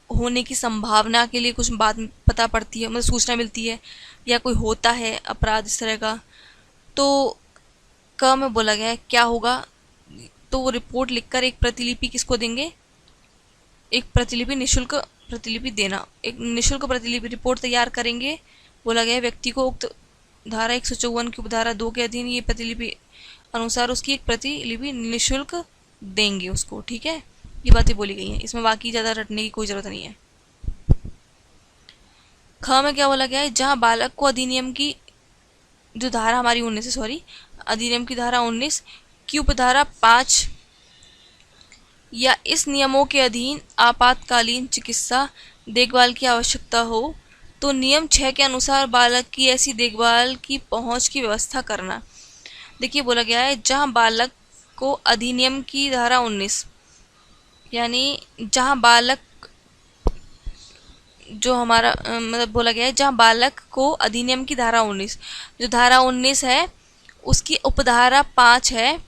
होने की संभावना के लिए कुछ बात पता पड़ती है, मतलब सूचना मिलती है या कोई होता है अपराध इस तरह का, तो क में बोला गया है क्या होगा? तो वो रिपोर्ट लिखकर एक प्रतिलिपि किसको देंगे? एक प्रतिलिपि निःशुल्क प्रतिलिपि देना, एक निःशुल्क प्रतिलिपि रिपोर्ट तैयार करेंगे। बोला गया है व्यक्ति को उक्त धारा 154 की उपधारा 2 के अधीन ये प्रतिलिपि अनुसार उसकी एक प्रतिलिपि निःशुल्क देंगे उसको। ठीक है, ये बातें बोली गई हैं, इसमें बाकी ज़्यादा रटने की कोई ज़रूरत नहीं है। ख में क्या बोला गया है, जहाँ बालक को अधिनियम की जो धारा हमारी 19 है, सॉरी, अधिनियम की धारा 19 की उपधारा 5 या इस नियमों के अधीन आपातकालीन चिकित्सा देखभाल की आवश्यकता हो तो नियम 6 के अनुसार बालक की ऐसी देखभाल की पहुंच की व्यवस्था करना। देखिए बोला गया है जहां बालक को अधिनियम की धारा 19 यानी जहां बालक जो हमारा मतलब बोला गया है जहां बालक को अधिनियम की धारा 19 जो धारा 19 है उसकी उपधारा 5 है,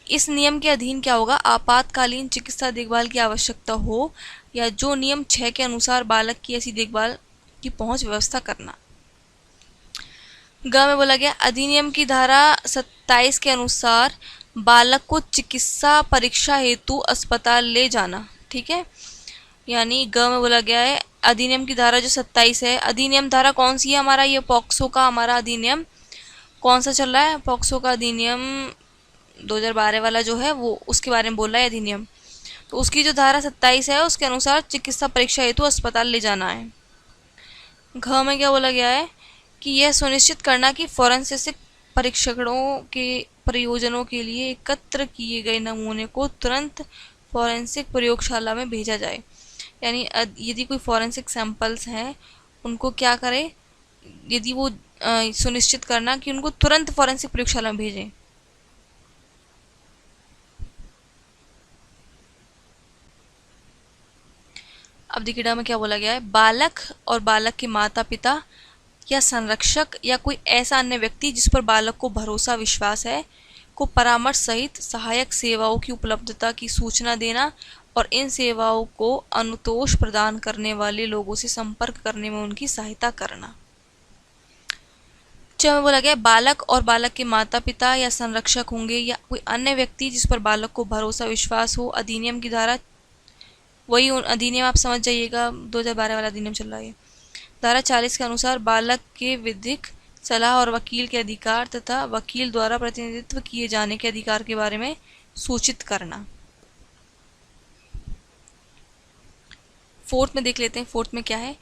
इस नियम के अधीन क्या होगा, आपातकालीन चिकित्सा देखभाल की आवश्यकता हो या जो नियम 6 के अनुसार बालक की ऐसी देखभाल की पहुंच व्यवस्था करना। ग में बोला गया अधिनियम की धारा 27 के अनुसार बालक को चिकित्सा परीक्षा हेतु अस्पताल ले जाना। ठीक है, यानी ग में बोला गया है अधिनियम की धारा जो 27 है, अधिनियम धारा कौन सी है हमारा, ये पॉक्सो का हमारा अधिनियम कौन सा चल रहा है, पॉक्सो का अधिनियम 2012 वाला जो है वो उसके बारे में बोल रहा है अधिनियम। तो उसकी जो धारा 27 है उसके अनुसार चिकित्सा परीक्षा हेतु अस्पताल ले जाना है। घ में क्या बोला गया है कि यह सुनिश्चित करना कि फॉरेंसिक परीक्षणों के प्रयोजनों के लिए एकत्र किए गए नमूने को तुरंत फॉरेंसिक प्रयोगशाला में भेजा जाए। यानी यदि कोई फॉरेंसिक सैंपल्स हैं उनको क्या करें, यदि वो सुनिश्चित करना कि उनको तुरंत फॉरेंसिक प्रयोगशाला में भेजें। अब देखिए डा में क्या बोला गया है, बालक और बालक के माता पिता या संरक्षक या कोई ऐसा अन्य व्यक्ति जिस पर बालक को भरोसा विश्वास है को परामर्श सहित सहायक सेवाओं की उपलब्धता की सूचना देना और इन सेवाओं को अनुतोष प्रदान करने वाले लोगों से संपर्क करने में उनकी सहायता करना। में बोला गया बालक और बालक के माता पिता या संरक्षक होंगे या कोई अन्य व्यक्ति जिस पर बालक को भरोसा विश्वास हो। अधिनियम की धारा वही अधिनियम आप समझ जाइएगा, 2012 वाला अधिनियम चल रहा है। धारा 40 के अनुसार बालक के विधिक सलाह और वकील के अधिकार तथा वकील द्वारा प्रतिनिधित्व किए जाने के अधिकार के बारे में सूचित करना। फोर्थ में देख लेते हैं, फोर्थ में क्या है,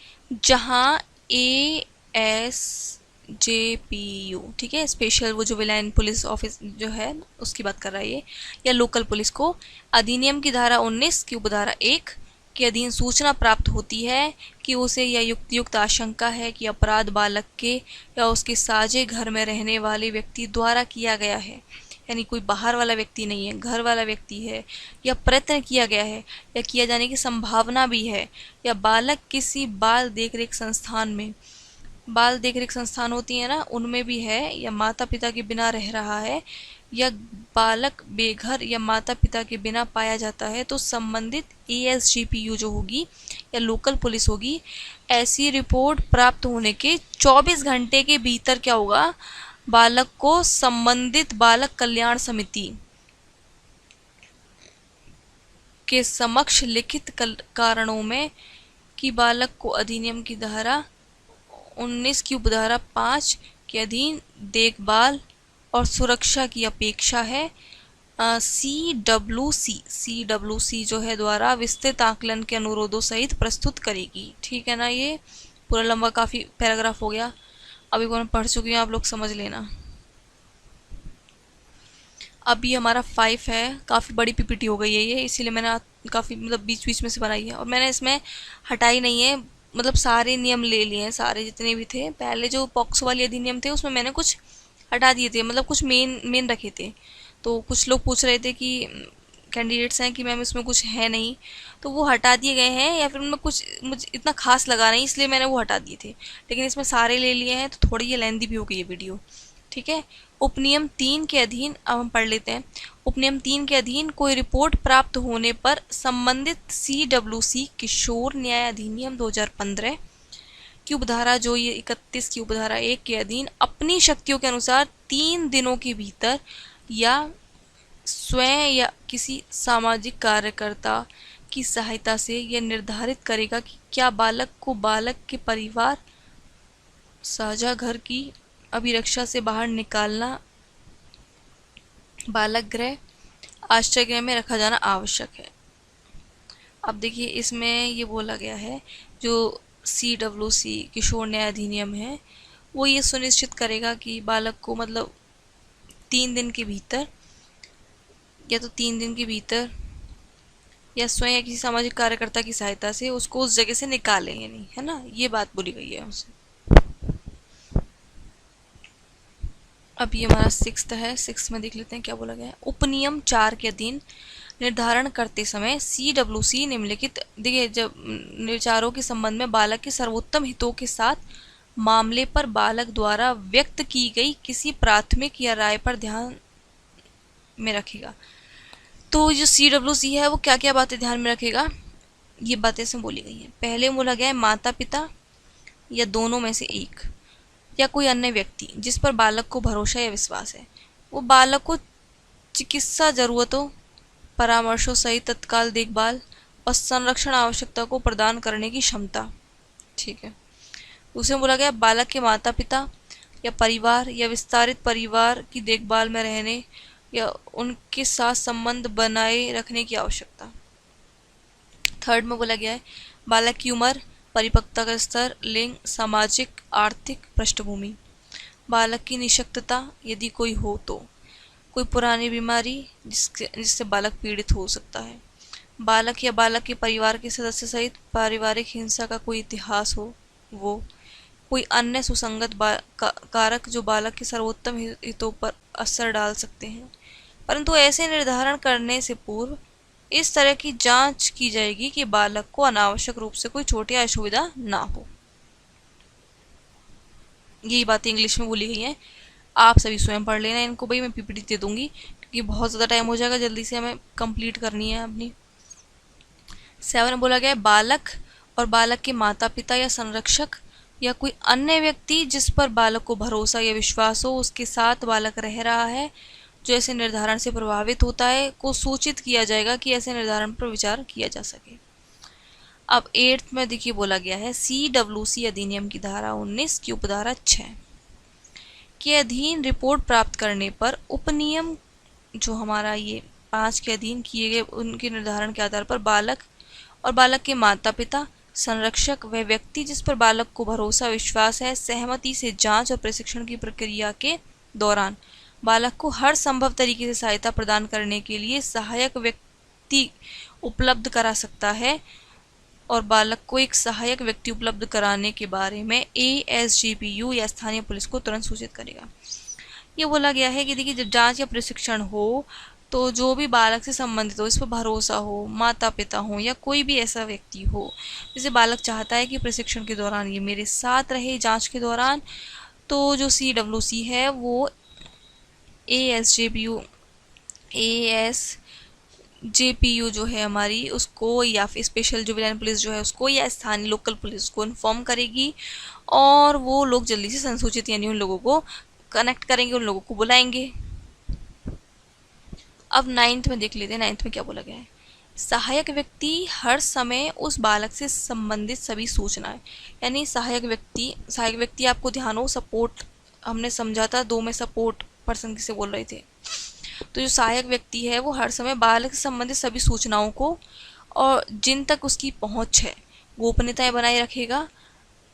जहां ASJPU, ठीक है, स्पेशल वो जो विलायन पुलिस ऑफिस जो है उसकी बात कर रहा है ये, या लोकल पुलिस को अधिनियम की धारा 19 की उपधारा 1 के अधीन सूचना प्राप्त होती है कि उसे यह युक्त आशंका है कि अपराध बालक के या उसके साझे घर में रहने वाले व्यक्ति द्वारा किया गया है, यानी कोई बाहर वाला व्यक्ति नहीं है, घर वाला व्यक्ति है, या प्रयत्न किया गया है या किया जाने की संभावना भी है, या बालक किसी बाल देखरेख संस्थान में, बाल देखरेख संस्थान होती है ना उनमें भी है, या माता पिता के बिना रह रहा है, या बालक बेघर या माता पिता के बिना पाया जाता है, तो संबंधित ASGPU जो होगी या लोकल पुलिस होगी, ऐसी रिपोर्ट प्राप्त होने के 24 घंटे के भीतर क्या होगा, बालक को संबंधित बालक कल्याण समिति के समक्ष लिखित कारणों में कि बालक को अधिनियम की धारा 19 की उपधारा 5 के अधीन देखभाल और सुरक्षा की अपेक्षा है, CWC जो है द्वारा विस्तृत आकलन के अनुरोधों सहित प्रस्तुत करेगी। ठीक है ना, ये पूरा लंबा काफ़ी पैराग्राफ हो गया, अभी को मैं पढ़ चुकी हूँ, आप लोग समझ लेना। अभी हमारा 5 है, काफ़ी बड़ी PPT हो गई है ये, इसीलिए मैंने काफ़ी मतलब बीच बीच में से बनाई है, और मैंने इसमें हटाई नहीं है, मतलब सारे नियम ले लिए हैं, सारे जितने भी थे। पहले जो पॉक्सो वाले अधिनियम थे उसमें मैंने कुछ हटा दिए थे, मतलब कुछ मेन रखे थे। तो कुछ लोग पूछ रहे थे कि कैंडिडेट्स हैं कि मैम इसमें कुछ है नहीं, तो वो हटा दिए गए हैं, या फिर उनमें कुछ मुझे इतना खास लगा नहीं इसलिए मैंने वो हटा दिए थे, लेकिन इसमें सारे ले लिए हैं तो थोड़ी ये लेंदी भी हो गई ये वीडियो। ठीक है, उपनियम 3 के अधीन अब हम पढ़ लेते हैं। उपनियम 3 के अधीन कोई रिपोर्ट प्राप्त होने पर संबंधित CWC किशोर न्याय अधिनियम 2015 की उपधारा जो ये 31 की उपधारा 1 के अधीन अपनी शक्तियों के अनुसार 3 दिनों के भीतर या स्वयं या किसी सामाजिक कार्यकर्ता की सहायता से यह निर्धारित करेगा कि क्या बालक को बालक के परिवार, साझा घर की अभिरक्षा से बाहर निकालना, बालक गृह, आश्रय गृह में रखा जाना आवश्यक है। अब देखिए इसमें ये बोला गया है जो CWC किशोर न्याय अधिनियम है वो ये सुनिश्चित करेगा कि बालक को मतलब 3 दिन के भीतर या तो 3 दिन के भीतर या स्वयं या किसी सामाजिक कार्यकर्ता की सहायता से उसको उस जगह से निकालें, यानी है ना, ये बात बोली गई है उनसे। अब ये हमारा 6th है। 6 में देख लेते हैं क्या बोला गया है। उपनियम 4 के अधीन निर्धारण करते समय CWC निम्नलिखित, देखिए जब विचारों के संबंध में बालक के सर्वोत्तम हितों के साथ मामले पर बालक द्वारा व्यक्त की गई किसी प्राथमिक या राय पर ध्यान में रखेगा। तो जो CWC है वो क्या क्या बातें ध्यान में रखेगा, ये बातें इसमें बोली गई हैं। पहले बोला गया है माता पिता या दोनों में से एक या कोई अन्य व्यक्ति जिस पर बालक को भरोसा या विश्वास है, वो बालक को चिकित्सा जरूरतों, परामर्शों सहित तत्काल देखभाल और संरक्षण आवश्यकता को प्रदान करने की क्षमता, ठीक है। दूसरे बोला गया बालक के माता पिता या परिवार या विस्तारित परिवार की देखभाल में रहने या उनके साथ संबंध बनाए रखने की आवश्यकता। थर्ड में बोला गया है बालक की उम्र, परिपक्वता का स्तर, लिंग, सामाजिक आर्थिक पृष्ठभूमि, बालक की निशक्तता यदि कोई हो तो, कोई पुरानी बीमारी जिससे बालक पीड़ित हो सकता है, बालक या बालक के परिवार के सदस्य सहित पारिवारिक हिंसा का कोई इतिहास हो, वो कोई अन्य सुसंगत कारक जो बालक के सर्वोत्तम हितों पर असर डाल सकते हैं। परंतु ऐसे निर्धारण करने से पूर्व इस तरह की जांच की जाएगी कि बालक को अनावश्यक रूप से कोई चोट या असुविधा ना हो। यही बातें इंग्लिश में बोली गई हैं, आप सभी स्वयं पढ़ लेना इनको। भाई मैं PPT दे दूंगी क्योंकि बहुत ज़्यादा टाइम हो जाएगा, जल्दी से हमें कंप्लीट करनी है अपनी। 7 में बोला गया है बालक और बालक के माता पिता या संरक्षक या कोई अन्य व्यक्ति जिस पर बालक को भरोसा या विश्वास हो उसके साथ बालक रह रहा है जो ऐसे निर्धारण से प्रभावित होता है को सूचित किया जाएगा कि ऐसे निर्धारण पर विचार किया जा सके। अब 8th में देखिए बोला गया है CWC अधिनियम की धारा 19 की उपधारा 6 के अधीन रिपोर्ट प्राप्त करने पर उपनियम जो हमारा ये 5 के अधीन किए गए उनके निर्धारण के आधार पर बालक और बालक के माता पिता, संरक्षक व व्यक्ति जिस पर बालक को भरोसा विश्वास है सहमति से जांच और प्रशिक्षण की प्रक्रिया के दौरान बालक को हर संभव तरीके से सहायता प्रदान करने के लिए सहायक व्यक्ति उपलब्ध करा सकता है और बालक को एक सहायक व्यक्ति उपलब्ध कराने के बारे में ASGPU या स्थानीय पुलिस को तुरंत सूचित करेगा। ये बोला गया है कि देखिए जब जांच या प्रशिक्षण हो तो जो भी बालक से संबंधित हो, इस पर भरोसा हो, माता पिता हो या कोई भी ऐसा व्यक्ति हो जिसे बालक चाहता है कि प्रशिक्षण के दौरान ये मेरे साथ रहे जांच के दौरान, तो जो CWC है वो ASGPU जो है हमारी उसको या फिर स्पेशल जुवेनाइल पुलिस जो है उसको या स्थानीय लोकल पुलिस को इन्फॉर्म करेगी और वो लोग जल्दी से संसूचित यानी उन लोगों को कनेक्ट करेंगे, उन लोगों को बुलाएंगे। अब 9th में देख लेते हैं 9th में क्या बोला गया है। सहायक व्यक्ति हर समय उस बालक से संबंधित सभी सूचनाएं, यानी सहायक व्यक्ति आपको ध्यान हो, सपोर्ट हमने समझा था 2 में सपोर्ट पर्सन किसे बोल रहे थे। तो जो सहायक व्यक्ति है वो हर समय बालक से संबंधित सभी सूचनाओं को और जिन तक उसकी पहुंच है गोपनीयता बनाए रखेगा।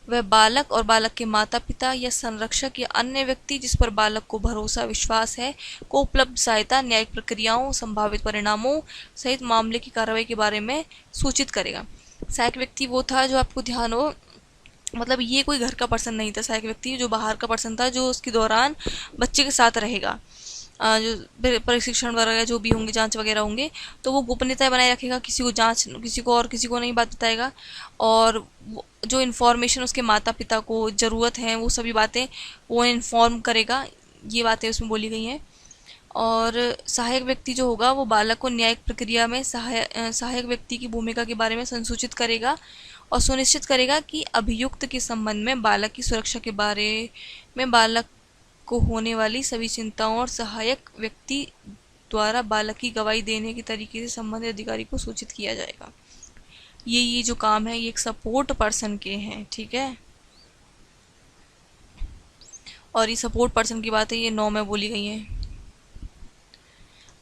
वह बालक और बालक के माता पिता या संरक्षक या अन्य व्यक्ति जिस पर बालक को भरोसा विश्वास है को उपलब्ध सहायता, न्यायिक प्रक्रियाओं, संभावित परिणामों सहित मामले की कार्रवाई के बारे में सूचित करेगा। सहायक व्यक्ति वो था जो आपको ध्यान हो, मतलब ये कोई घर का पर्सन नहीं था, सहायक व्यक्ति जो बाहर का पर्सन था जो उसके दौरान बच्चे के साथ रहेगा, जो प्रशिक्षण वगैरह जो भी होंगे, जांच वगैरह होंगे, तो वो गोपनीयता बनाए रखेगा, किसी को नहीं बात बताएगा और जो इन्फॉर्मेशन उसके माता पिता को ज़रूरत है वो सभी बातें वो इन्फॉर्म करेगा। ये बातें उसमें बोली गई हैं। और सहायक व्यक्ति जो होगा वो बालक को न्यायिक प्रक्रिया में सहायक व्यक्ति की भूमिका के बारे में संसूचित करेगा और सुनिश्चित करेगा कि अभियुक्त के संबंध में बालक की सुरक्षा के बारे में बालक को होने वाली सभी चिंताओं और सहायक व्यक्ति द्वारा बालक की गवाही देने के तरीके से संबंधित अधिकारी को सूचित किया जाएगा। ये जो काम है ये एक सपोर्ट पर्सन के हैं, ठीक है। और ये सपोर्ट पर्सन की बात है, ये 9 में बोली गई है।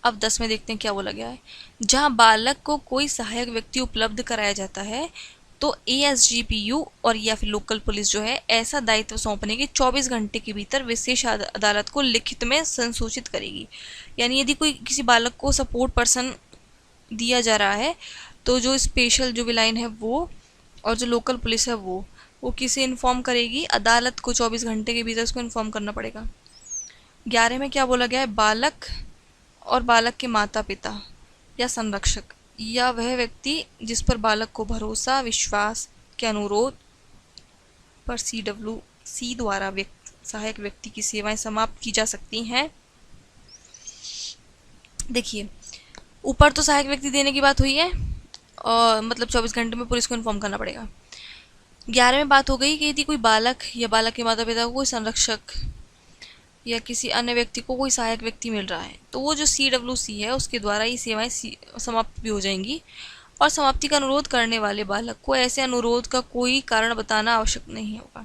अब 10 में देखते हैं क्या बोला गया है। जहां बालक को कोई सहायक व्यक्ति उपलब्ध कराया जाता है तो एएसजीपीयू और या फिर लोकल पुलिस जो है ऐसा दायित्व सौंपने के 24 घंटे के भीतर विशेष अदालत को लिखित में संसूचित करेगी। यानी यदि कोई किसी बालक को सपोर्ट पर्सन दिया जा रहा है तो जो स्पेशल जो विलाइन है वो और जो लोकल पुलिस है वो किसे इन्फॉर्म करेगी, अदालत को 24 घंटे के भीतर उसको इन्फॉर्म करना पड़ेगा। 11 में क्या बोला गया है, बालक और बालक के माता पिता या संरक्षक या वह व्यक्ति जिस पर बालक को भरोसा विश्वास के अनुरोध पर CWC द्वारा सहायक व्यक्ति की सेवाएं समाप्त की जा सकती हैं। देखिए ऊपर तो सहायक व्यक्ति देने की बात हुई है और मतलब 24 घंटे में पुलिस को इन्फॉर्म करना पड़ेगा। 11 में बात हो गई कि यदि कोई बालक या बालक के माता पिता को कोई संरक्षक या किसी अन्य व्यक्ति को कोई सहायक व्यक्ति मिल रहा है तो वो जो CWC है उसके द्वारा ये सेवाएं समाप्त भी हो जाएंगी। और समाप्ति का अनुरोध करने वाले बालक को ऐसे अनुरोध का कोई कारण बताना आवश्यक नहीं होगा।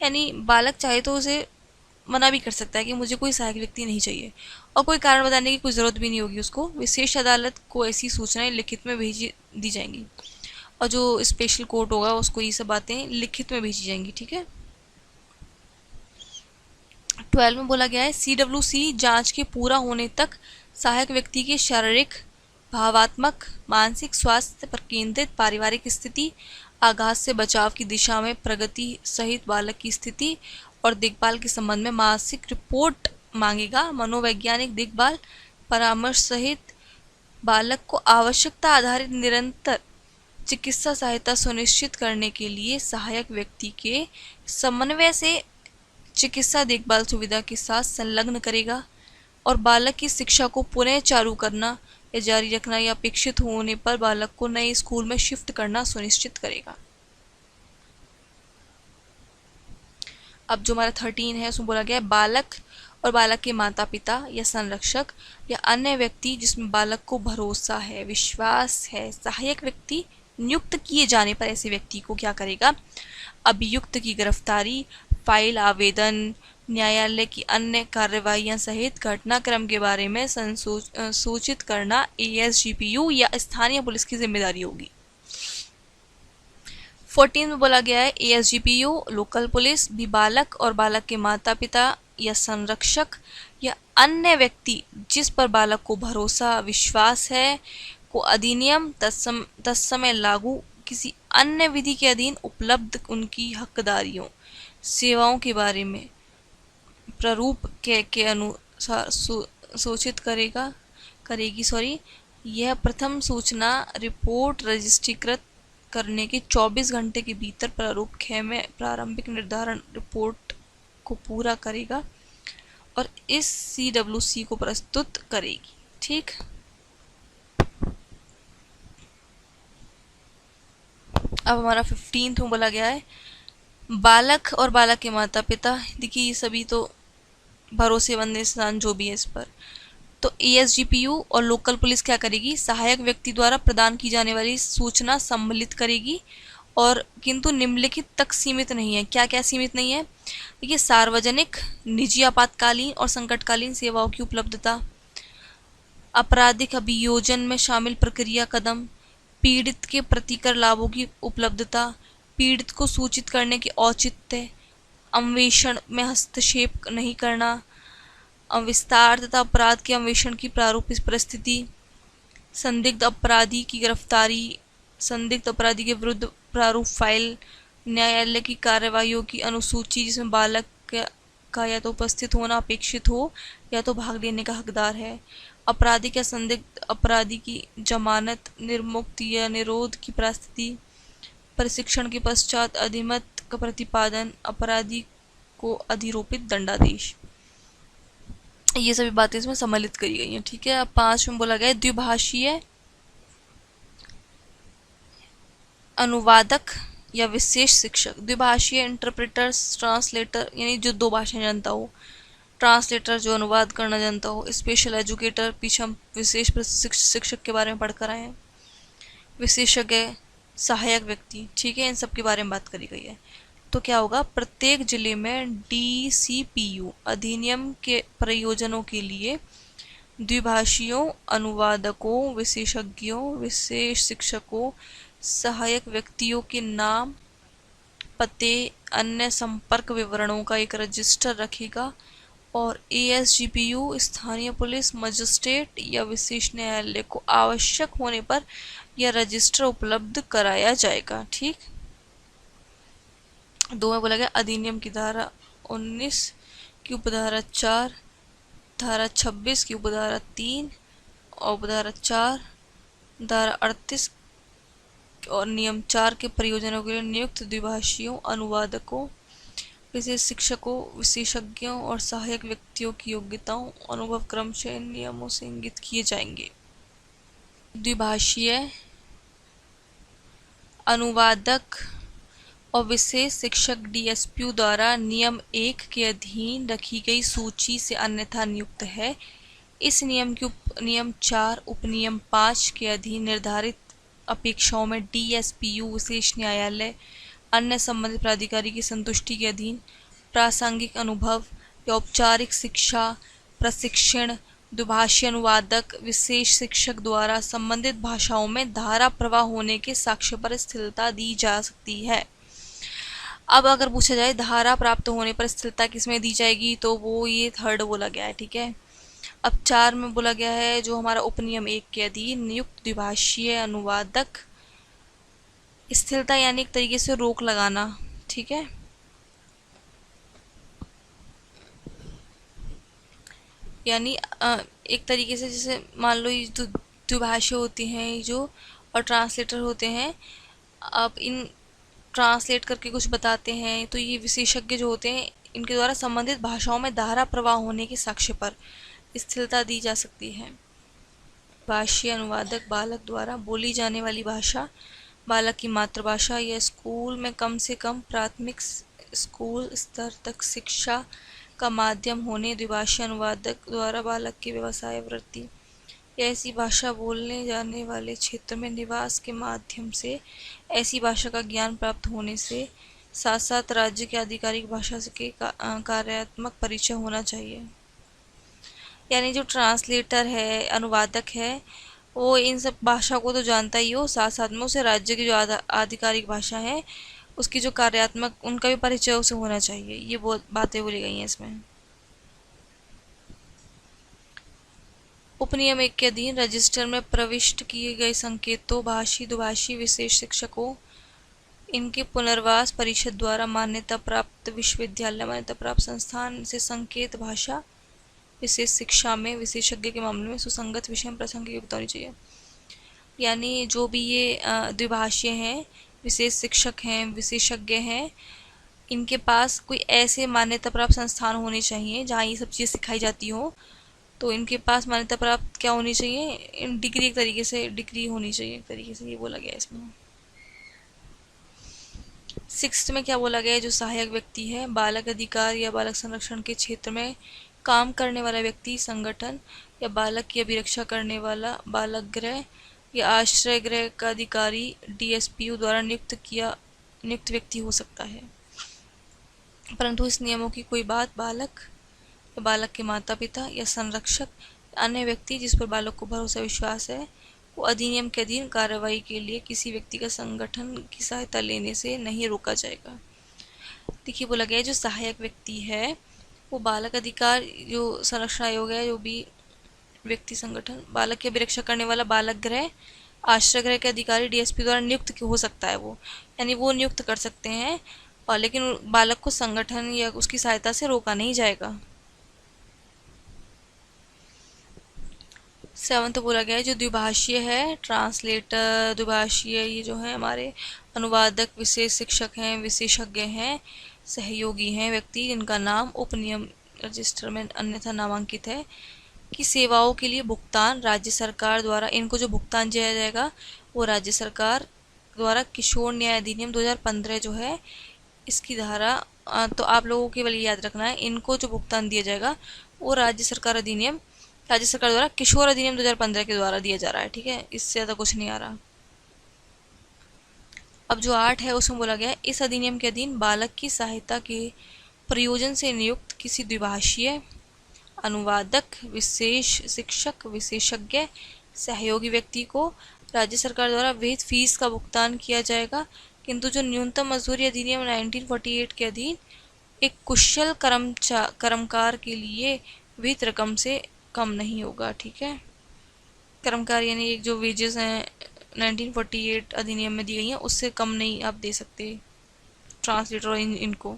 यानी बालक चाहे तो उसे मना भी कर सकता है कि मुझे कोई सहायक व्यक्ति नहीं चाहिए और कोई कारण बताने की कोई ज़रूरत भी नहीं होगी उसको। विशेष अदालत को ऐसी सूचनाएं लिखित में भेजी दी जाएंगी और जो स्पेशल कोर्ट होगा उसको ये सब बातें लिखित में भेजी जाएंगी, ठीक है। 12 में बोला गया है CWC जांच के पूरा होने तक सहायक व्यक्ति के शारीरिक भावात्मक मानसिक स्वास्थ्य पर केंद्रित पारिवारिक स्थिति आघात से बचाव की दिशा में प्रगति सहित बालक की स्थिति और देखभाल के संबंध में मासिक रिपोर्ट मांगेगा। मनोवैज्ञानिक देखभाल परामर्श सहित बालक को आवश्यकता आधारित निरंतर चिकित्सा सहायता सुनिश्चित करने के लिए सहायक व्यक्ति के समन्वय से चिकित्सा देखभाल सुविधा के साथ संलग्न करेगा और बालक की शिक्षा को पुनः चालू करना या जारी रखना या अपेक्षित होने पर बालक को नए स्कूल में शिफ्ट करना सुनिश्चित करेगा। अब जो हमारा 13 है उसमें बोला गया है बालक और बालक के माता पिता या संरक्षक या अन्य व्यक्ति जिसमें बालक को भरोसा है विश्वास है सहायक व्यक्ति नियुक्त किए जाने पर ऐसे व्यक्ति को क्या करेगा, अभियुक्त की गिरफ्तारी फाइल आवेदन न्यायालय की अन्य कार्रवाइयां सहित घटनाक्रम के बारे में सूचित करना एएसजीपीयू या स्थानीय पुलिस की जिम्मेदारी होगी। 14 में बोला गया है एएसजीपीयू लोकल पुलिस भी बालक और बालक के माता पिता या संरक्षक या अन्य व्यक्ति जिस पर बालक को भरोसा विश्वास है को अधिनियम तत्समय लागू किसी अन्य विधि के अधीन उपलब्ध उनकी हकदारियों सेवाओं के बारे में प्रारूप के अनुसार सूचित करेगी। यह प्रथम सूचना रिपोर्ट रजिस्ट्रीकृत करने के 24 घंटे के भीतर प्रारूप ख में प्रारंभिक निर्धारण रिपोर्ट को पूरा करेगा और इस CWC को प्रस्तुत करेगी, ठीक। अब हमारा 15 में बोला गया है बालक और बालक के माता पिता, देखिए ये सभी तो भरोसेमंद इंसान जो भी है इस पर, तो एएसजीपीयू और लोकल पुलिस क्या करेगी, सहायक व्यक्ति द्वारा प्रदान की जाने वाली सूचना सम्मिलित करेगी और किंतु निम्नलिखित तक सीमित नहीं है। क्या क्या सीमित नहीं है, देखिए सार्वजनिक निजी आपातकालीन और संकटकालीन सेवाओं की उपलब्धता, आपराधिक अभियोजन में शामिल प्रक्रिया कदम, पीड़ित के प्रतिकर लाभों की उपलब्धता, पीड़ित को सूचित करने के औचित्य, अन्वेषण में हस्तक्षेप नहीं करना, विस्तार तथा अपराध के अन्वेषण की प्रारूप परिस्थिति, संदिग्ध अपराधी की गिरफ्तारी, संदिग्ध अपराधी के विरुद्ध प्रारूप फाइल, न्यायालय की कार्रवाइयों की अनुसूची जिसमें बालक का या तो उपस्थित होना अपेक्षित हो या तो भाग लेने का हकदार है, अपराधी या संदिग्ध अपराधी की जमानत, निर्मुक्ति या निरोध की परिस्थिति, प्रशिक्षण के पश्चात अधिमत का प्रतिपादन, अपराधी को अधिरोपित दंडादेश, ये सभी बातें इसमें सम्मिलित करी गई हैं, ठीक है। अब 5 में बोला गया है द्विभाषीय अनुवादक या विशेष शिक्षक, द्विभाषीय इंटरप्रेटर्स ट्रांसलेटर यानी जो दो भाषाएं जानता हो, ट्रांसलेटर जो अनुवाद करना जानता हो, स्पेशल एजुकेटर पीछे हम विशेष शिक्षक के बारे में पढ़कर आए हैं, विशेषज्ञ सहायक व्यक्ति, ठीक है, इन सब के बारे में बात करी गई है। तो क्या होगा, प्रत्येक जिले में DCPU अधिनियम के प्रयोजनों के लिए द्विभाषियों, अनुवादकों, विशेषज्ञों, विशेष शिक्षकों, सहायक व्यक्तियों के नाम, पते, अन्य संपर्क विवरणों का एक रजिस्टर रखेगा और ASGPU स्थानीय पुलिस मजिस्ट्रेट या विशेष न्यायालय को आवश्यक होने पर यह रजिस्टर उपलब्ध कराया जाएगा। ठीक, दो में बोला गया अधिनियम की धारा 19 की उपधारा 4, धारा 26 की उपधारा 3 और उपधारा 4, धारा 38 और नियम 4 के प्रयोजनों के लिए नियुक्त द्विभाषियों, अनुवादकों, विशेष शिक्षकों, विशेषज्ञों और सहायक व्यक्तियों की योग्यताओं, अनुभव क्रमशः इन नियमों से इंगित किए जाएंगे। द्विभाषीय, अनुवादक और विशेष शिक्षक DSPU द्वारा नियम 1 के अधीन रखी गई सूची से अन्यथा नियुक्त है। इस नियम की नियम 4 उपनियम 5 के अधीन निर्धारित अपेक्षाओं में DSPU विशेष न्यायालय अन्य संबंधित प्राधिकारी की संतुष्टि के अधीन प्रासंगिक अनुभव या औपचारिक शिक्षा प्रशिक्षण द्विभाषीय अनुवादक विशेष शिक्षक द्वारा संबंधित भाषाओं में धारा प्रवाह होने के साक्ष्य पर स्थिरता दी जा सकती है। अब अगर पूछा जाए धारा प्राप्त होने पर स्थिरता किसमें दी जाएगी, तो वो ये थर्ड बोला गया है। ठीक है, अब 4 में बोला गया है जो हमारा उपनियम 1 के अधीन नियुक्त द्विभाषीय अनुवादक, स्थिरता यानी एक तरीके से रोक लगाना। ठीक है, यानी एक तरीके से जैसे मान लो ये द्विभाषीय होती हैं जो और ट्रांसलेटर होते हैं, अब इन ट्रांसलेट करके कुछ बताते हैं, तो ये विशेषज्ञ जो होते हैं इनके द्वारा संबंधित भाषाओं में धारा प्रवाह होने के साक्ष्य पर स्थिरता दी जा सकती है। भाषीय अनुवादक बालक द्वारा बोली जाने वाली भाषा, बालक की मातृभाषा या स्कूल में कम से कम प्राथमिक स्कूल स्तर तक शिक्षा का माध्यम होने, द्विभाषीय अनुवादक द्वारा बालक की व्यवसाय वृत्ति या ऐसी भाषा बोलने जाने वाले क्षेत्र में निवास के माध्यम से ऐसी भाषा का ज्ञान प्राप्त होने से साथ साथ राज्य के आधिकारिक भाषा के कार्यात्मक परिचय होना चाहिए। यानी जो ट्रांसलेटर है, अनुवादक है, वो इन सब भाषा को तो जानता ही हो, साथ साथ में उसे राज्य की जो आधिकारिक भाषा है उसकी जो कार्यात्मक उनका भी परिचय उसे होना चाहिए। ये बहुत बातें बोली गई हैं इसमें। उपनियम 1 के अधीन रजिस्टर में प्रविष्ट किए गए संकेतों भाषी दुभाषी विशेष शिक्षकों इनके पुनर्वास परिषद द्वारा मान्यता प्राप्त विश्वविद्यालय मान्यता प्राप्त संस्थान से संकेत भाषा विशेष शिक्षा में विशेषज्ञ के मामले में सुसंगत विषय में प्रासंगिक योग्यता होनी चाहिए। यानी जो भी ये द्विभाषीय हैं, विशेष शिक्षक हैं, विशेषज्ञ हैं, इनके पास कोई ऐसे मान्यता प्राप्त संस्थान होने चाहिए जहाँ ये सब चीज़ें सिखाई जाती हो। तो इनके पास मान्यता प्राप्त क्या होनी चाहिए, डिग्री, एक तरीके से डिग्री होनी चाहिए, एक तरीके से ये बोला गया है इसमें। 6 में क्या बोला गया है, जो सहायक व्यक्ति है, बालक अधिकार या बालक संरक्षण के क्षेत्र में काम करने वाला व्यक्ति, संगठन या बालक की अभिरक्षा करने वाला बालक गृह या आश्रय गृह का अधिकारी DSPU द्वारा नियुक्त व्यक्ति हो सकता है। परंतु इस नियमों की कोई बात बालक या बालक के माता पिता या संरक्षक अन्य व्यक्ति जिस पर बालक को भरोसा विश्वास है को अधिनियम के अधीन कार्रवाई के लिए किसी व्यक्ति का संगठन की सहायता लेने से नहीं रोका जाएगा। देखिए बोला गया है जो सहायक व्यक्ति है वो बालक अधिकार जो संरक्षण आयोग है, जो भी व्यक्ति संगठन, बालक की अभिरक्षा करने वाला बालक गृह, आश्रय गृह के अधिकारी DSP द्वारा नियुक्त हो सकता है वो, यानी वो नियुक्त कर सकते हैं, और लेकिन बालक को संगठन या उसकी सहायता से रोका नहीं जाएगा। 7 बोला गया है जो द्विभाषीय है, ट्रांसलेटर द्विभाषीय, ये जो है हमारे अनुवादक विशेष शिक्षक हैं, विशेषज्ञ हैं, सहयोगी हैं व्यक्ति जिनका नाम उपनियम रजिस्टर में अन्यथा नामांकित है, की सेवाओं के लिए भुगतान राज्य सरकार द्वारा, इनको जो भुगतान दिया जाएगा वो राज्य सरकार द्वारा किशोर न्याय अधिनियम 2015 जो है इसकी धारा, तो आप लोगों के लिए याद रखना है, इनको जो भुगतान दिया जाएगा वो राज्य सरकार द्वारा किशोर अधिनियम 2015 के द्वारा दिया जा रहा है। ठीक है, इससे ज़्यादा कुछ नहीं आ रहा। अब जो 8 है उसमें बोला गया है, इस अधिनियम के अधीन बालक की सहायता के प्रयोजन से नियुक्त किसी द्विभाषीय अनुवादक, विशेष शिक्षक, विशेषज्ञ, सहयोगी व्यक्ति को राज्य सरकार द्वारा विहित फीस का भुगतान किया जाएगा, किंतु जो न्यूनतम मजदूरी अधिनियम 1948 के अधीन एक कुशल कर्मकार के लिए विहित रकम से कम नहीं होगा। ठीक है, कर्मकार यानी एक जो वेजेस हैं 1948 अधिनियम में दी गई हैं उससे कम नहीं आप दे सकते ट्रांसलेटर और इनको।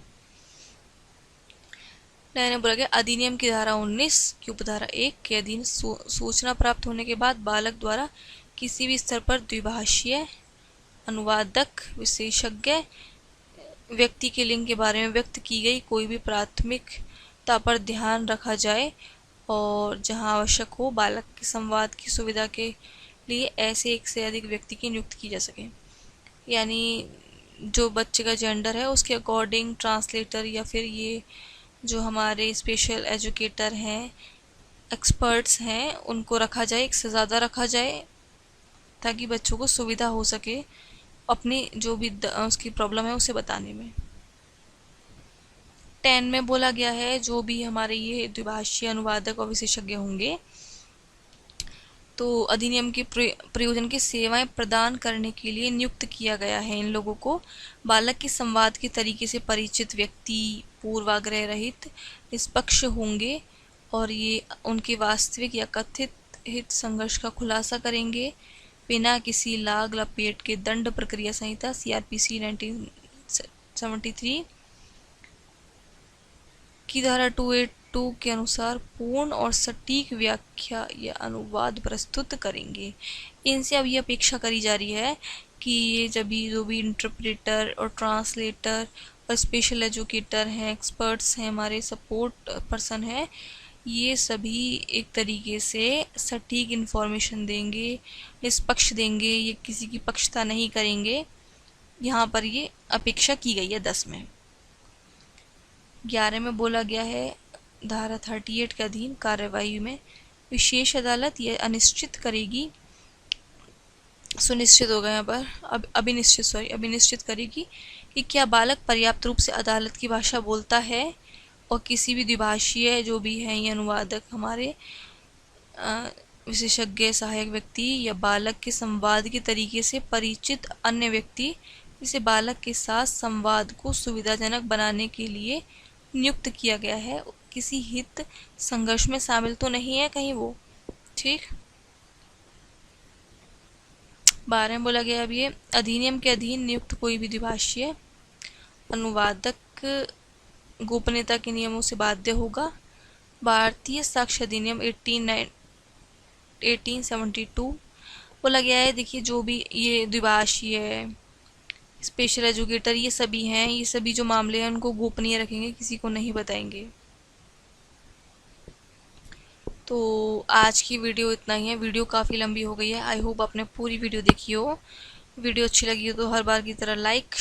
नया बोला गया, अधिनियम की धारा 19 की उपधारा 1 के अधीन सूचना प्राप्त होने के बाद बालक द्वारा किसी भी स्तर पर द्विभाषीय अनुवादक, विशेषज्ञ व्यक्ति के लिंग के बारे में व्यक्त की गई कोई भी प्राथमिकता पर ध्यान रखा जाए और जहां आवश्यक हो बालक के संवाद की सुविधा के लिए ऐसे एक से अधिक व्यक्ति की नियुक्ति की जा सके। यानी जो बच्चे का जेंडर है उसके अकॉर्डिंग ट्रांसलेटर या फिर ये जो हमारे स्पेशल एजुकेटर हैं, एक्सपर्ट्स हैं, उनको रखा जाए, एक से ज़्यादा रखा जाए ताकि बच्चों को सुविधा हो सके अपनी जो भी उसकी प्रॉब्लम है उसे बताने में। 10 में बोला गया है, जो भी हमारे ये द्विभाषीय अनुवादक और विशेषज्ञ होंगे तो अधिनियम के प्रयोजन की सेवाएं प्रदान करने के लिए नियुक्त किया गया है। इन लोगों को बालक के संवाद के तरीके से परिचित व्यक्ति, पूर्वाग्रह रहित, निष्पक्ष होंगे और ये उनके वास्तविक या कथित हित संघर्ष का खुलासा करेंगे बिना किसी लाग लपेट के। दंड प्रक्रिया संहिता CRPC 1973 की धारा 282 के अनुसार पूर्ण और सटीक व्याख्या या अनुवाद प्रस्तुत करेंगे। इनसे अब ये अपेक्षा करी जा रही है कि ये जो भी इंटरप्रेटर और ट्रांसलेटर और स्पेशल एजुकेटर हैं, एक्सपर्ट्स हैं, हमारे सपोर्ट पर्सन हैं, ये सभी एक तरीके से सटीक इन्फॉर्मेशन देंगे, निष्पक्ष देंगे, ये किसी की पक्षता नहीं करेंगे। यहाँ पर ये अपेक्षा की गई है 10 में। 11 में बोला गया है, धारा 38 के अधीन कार्यवाही में विशेष अदालत यह अनिश्चित करेगी, सुनिश्चित होगा यहाँ पर, अभिनिश्चित करेगी कि क्या बालक पर्याप्त रूप से अदालत की भाषा बोलता है और किसी भी द्विभाषीय जो भी हैं ये अनुवादक, हमारे विशेषज्ञ, सहायक व्यक्ति या बालक के संवाद के तरीके से परिचित अन्य व्यक्ति जिसे बालक के साथ संवाद को सुविधाजनक बनाने के लिए नियुक्त किया गया है, किसी हित संघर्ष में शामिल तो नहीं है कहीं वो। ठीक, 12 में बोला गया अब ये अधिनियम के अधीन नियुक्त कोई भी द्विभाषीय अनुवादक गोपनीयता के नियमों से बाध्य होगा। भारतीय साक्ष्य अधिनियम 1872 बोला गया है, देखिए जो भी ये द्विभाषीय, स्पेशल एजुकेटर, ये सभी हैं, ये सभी जो मामले हैं उनको गोपनीय रखेंगे, किसी को नहीं बताएंगे। तो आज की वीडियो इतना ही है। वीडियो काफ़ी लंबी हो गई है। आई होप आपने पूरी वीडियो देखी हो। वीडियो अच्छी लगी हो तो हर बार की तरह लाइक